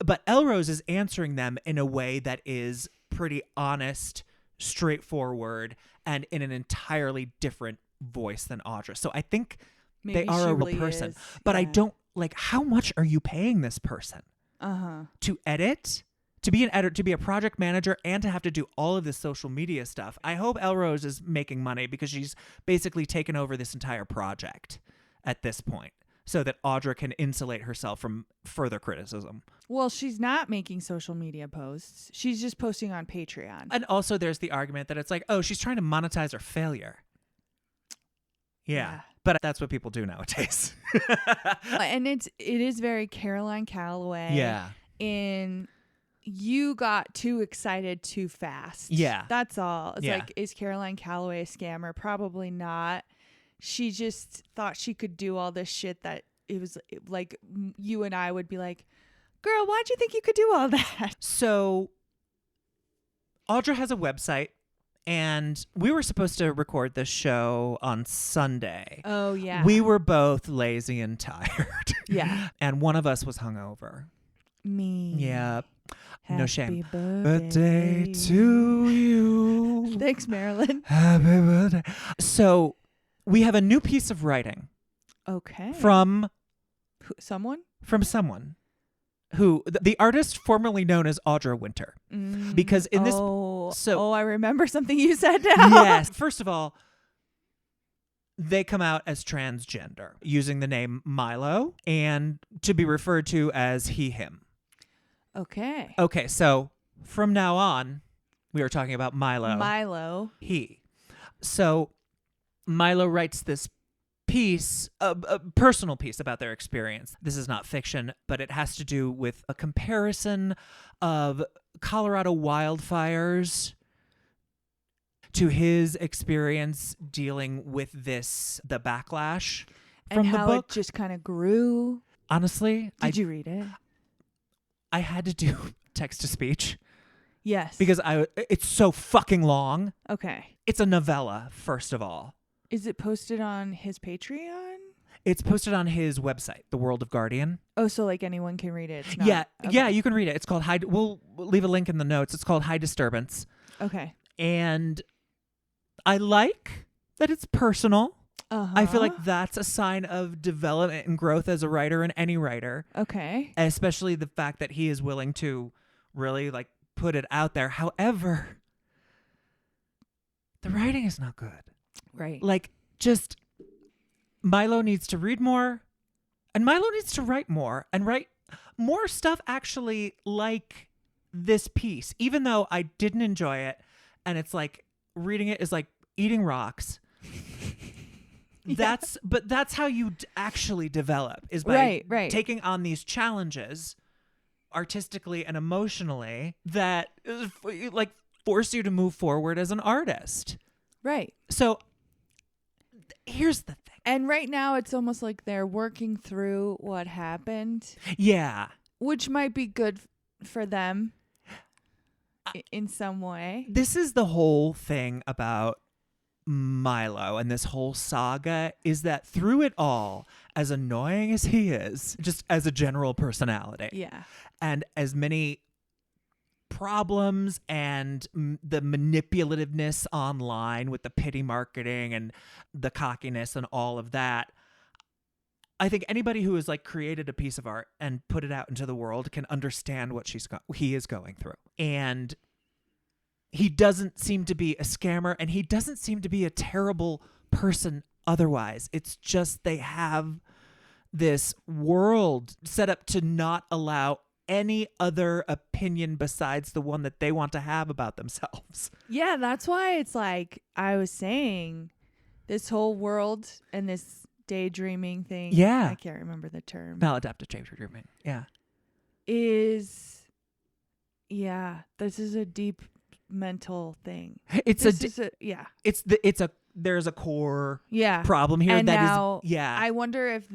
But Elrose is answering them in a way that is pretty honest, straightforward, and in an entirely different voice than Audra. So I think they are a real person. But I don't, like, how much are you paying this person? To edit? to be an editor, to be a project manager, and to have to do all of this social media stuff. I hope Elrose is making money because she's basically taken over this entire project at this point so that Audra can insulate herself from further criticism. Well, she's not making social media posts. She's just posting on Patreon. And also there's the argument that it's like, oh, she's trying to monetize her failure. Yeah. But that's what people do nowadays. And it is very Caroline Calloway. Yeah. In you got too excited too fast. Yeah. That's all. It's Yeah. like, is Caroline Calloway a scammer? Probably not. She just thought she could do all this shit that it was like you and I would be like, girl, why'd you think you could do all that? So Audra has a website, and we were supposed to record this show on Sunday. Oh, yeah. We were both lazy and tired. Yeah. And one of us was hungover. Me. Yeah. No Happy shame. birthday to you. Thanks, Marilyn. Happy birthday. So we have a new piece of writing Okay. from Someone? someone who the artist formerly known as Audra Winter. Because in this I remember something you said now. Yes. First of all, they come out as transgender using the name Milo and to be referred to as he, him. Okay. Okay, so from now on, we are talking about Milo. He. So Milo writes this piece, a personal piece about their experience. This is not fiction, but it has to do with a comparison of Colorado wildfires to his experience dealing with the backlash from and the how book. it just kind of grew. Honestly, Did you read it? I had to do text to speech Yes. because it's so fucking long. Okay. It's a novella, first of all. Is it posted on his Patreon? It's posted on his website, The World of Guardian. Oh, so like anyone can read it. It's not, Yeah, okay. yeah, you can read it. It's called We'll leave a link in the notes. It's called High Disturbance. Okay. And I like that it's personal. Uh-huh. I feel like that's a sign of development and growth as a writer and any writer. Okay. Especially the fact that he is willing to really like put it out there. However, the writing is not good. Right. Like, just Milo needs to read more, and Milo needs to write more and write more stuff actually like this piece, even though I didn't enjoy it. And it's like reading it is like eating rocks. That's how you actually develop, is by right. taking on these challenges artistically and emotionally that like force you to move forward as an artist. Right. So here's the thing. And right now it's almost like they're working through what happened, Yeah. which might be good for them in some way. This is the whole thing about Milo and this whole saga, is that through it all, as annoying as he is, just as a general personality, Yeah. and as many problems and the manipulativeness online with the pity marketing and the cockiness and all of that, I think anybody who has like created a piece of art and put it out into the world can understand what he is going through. And he doesn't seem to be a scammer, and he doesn't seem to be a terrible person otherwise. It's just they have this world set up to not allow any other opinion besides the one that they want to have about themselves. Yeah, that's why it's like I was saying, this whole world and this daydreaming thing. Yeah. I can't remember the term. Maladaptive daydreaming. Yeah. This is a deep mental thing. There's a core problem here. And that now is, yeah. I wonder if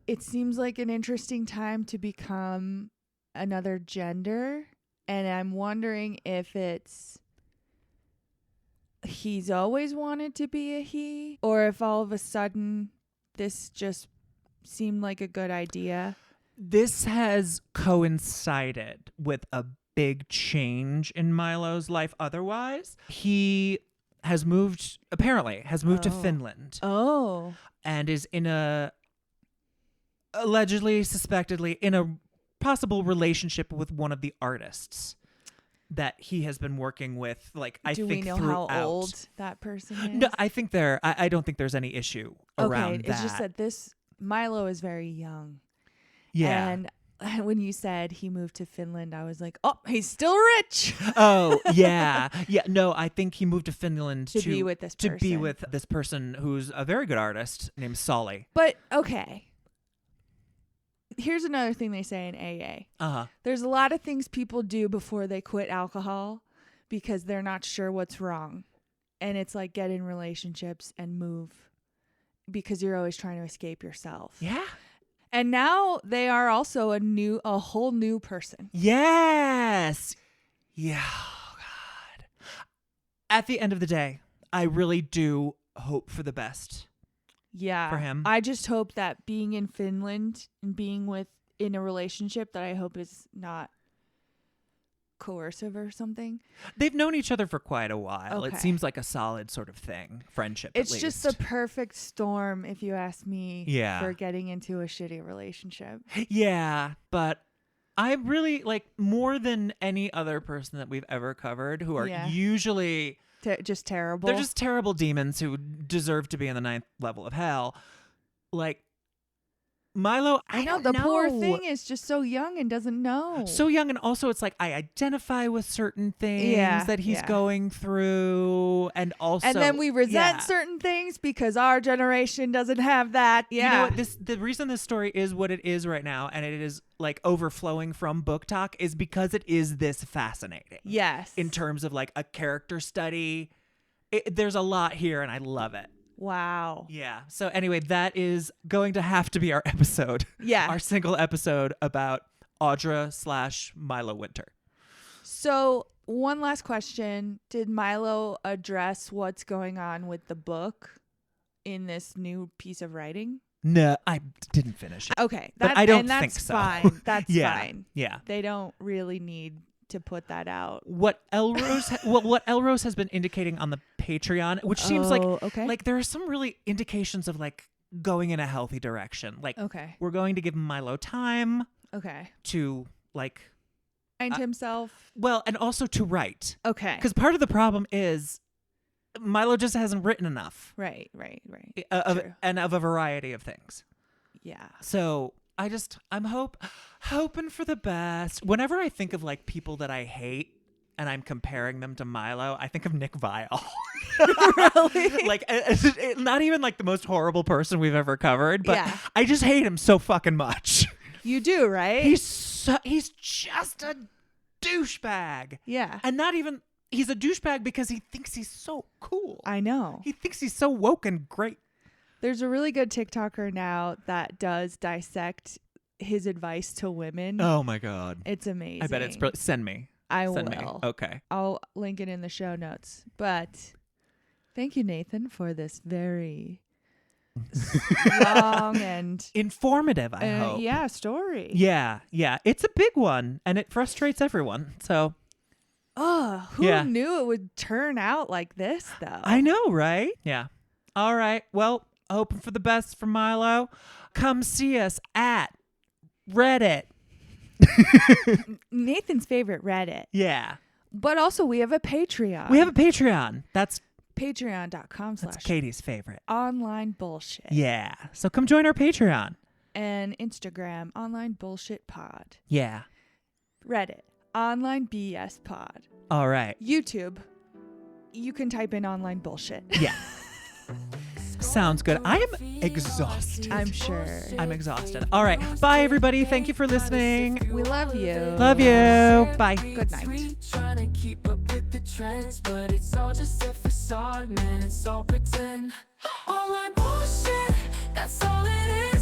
it seems like an interesting time to become another gender, and I'm wondering if he's always wanted to be a he, or if all of a sudden this just seemed like a good idea. This has coincided with a big change in Milo's life. Otherwise, he has moved to Finland. Oh. And is in suspectedly in a possible relationship with one of the artists that he has been working with. Like, I Do think we know throughout. how old that person is? No, I think I don't think there's any issue around that. It's just that this Milo is very young. Yeah. And when you said he moved to Finland, I was like, oh, he's still rich. Oh, yeah. Yeah, no, I think he moved to Finland To be with this To be person. with this person who's a very good artist named Solly. But okay. Here's another thing they say in AA. Uh-huh. There's a lot of things people do before they quit alcohol because they're not sure what's wrong. And it's like get in relationships and move because you're always trying to escape yourself. Yeah. And now they are also a whole new person. Yes. Yeah. Oh, God. At the end of the day, I really do hope for the best. Yeah. For him. I just hope that being in Finland and being in a relationship that I hope is not coercive or something. They've known each other for quite a while. Okay. It seems like a solid sort of thing. Friendship, It's at least. just the perfect storm, if you ask me, Yeah. for getting into a shitty relationship. Yeah, but I really, like, more than any other person that we've ever covered who are Yeah. usually... Just terrible. They're just terrible demons who deserve to be in the 9th level of hell. Like, Milo, I know don't the poor know. thing is just so young and doesn't know. So young, and also it's like I identify with certain things that he's going through, and also, and then we resent yeah. certain things because our generation doesn't have that. Yeah. You know what? The reason this story is what it is right now, and it is like overflowing from Book Talk, is because it is this fascinating. Yes. In terms of like a character study, there's a lot here, and I love it. Wow. Yeah. So anyway, that is going to have to be our episode. Yeah. Our single episode about Audra / Milo Winter. So one last question. Did Milo address what's going on with the book in this new piece of writing? No, I didn't finish it. Okay. But I don't that's think so. Fine. That's Yeah. fine. Yeah. They don't really need to put that out. What Elrose has been indicating on the Patreon, which seems like there are some really indications of like going in a healthy direction. Like, Okay. we're going to give Milo time Okay. to like, Find himself. well, and also to write. Okay. Because part of the problem is Milo just hasn't written enough. Right. Of a variety of things. Yeah. So I'm hoping for the best. Whenever I think of like people that I hate and I'm comparing them to Milo, I think of Nick Viall. Really? Like, not even like the most horrible person we've ever covered, but Yeah. I just hate him so fucking much. You do, right? He's just a douchebag. Yeah. And not even, he's a douchebag because he thinks he's so cool. I know. He thinks he's so woke and great. There's a really good TikToker now that does dissect his advice to women. Oh my God. It's amazing. I bet it's brilliant. Send me. Send me. will. Okay. I'll link it in the show notes. But thank you, Nathan, for this very long and informative, I hope. Yeah, story. Yeah. It's a big one, and it frustrates everyone. So, who knew it would turn out like this, though? I know, right? Yeah. All right. Well, hoping for the best for Milo. Come see us at Reddit. Nathan's favorite Reddit. Yeah. But also, we have a Patreon. We have a Patreon. That's patreon.com/ Katie's favorite. online bullshit. Yeah. So come join our Patreon. And Instagram, online bullshit pod. Yeah. Reddit, online BS pod. All right. YouTube, you can type in online bullshit. Yeah. Sounds good. I am exhausted. I'm sure. I'm exhausted. All right. Bye, everybody. Thank you for listening. We love you. Love you. Bye. Good night. Trying to keep up with the trends, but it's all just a facade, man. It's all pretend. Online bullshit, that's all it is.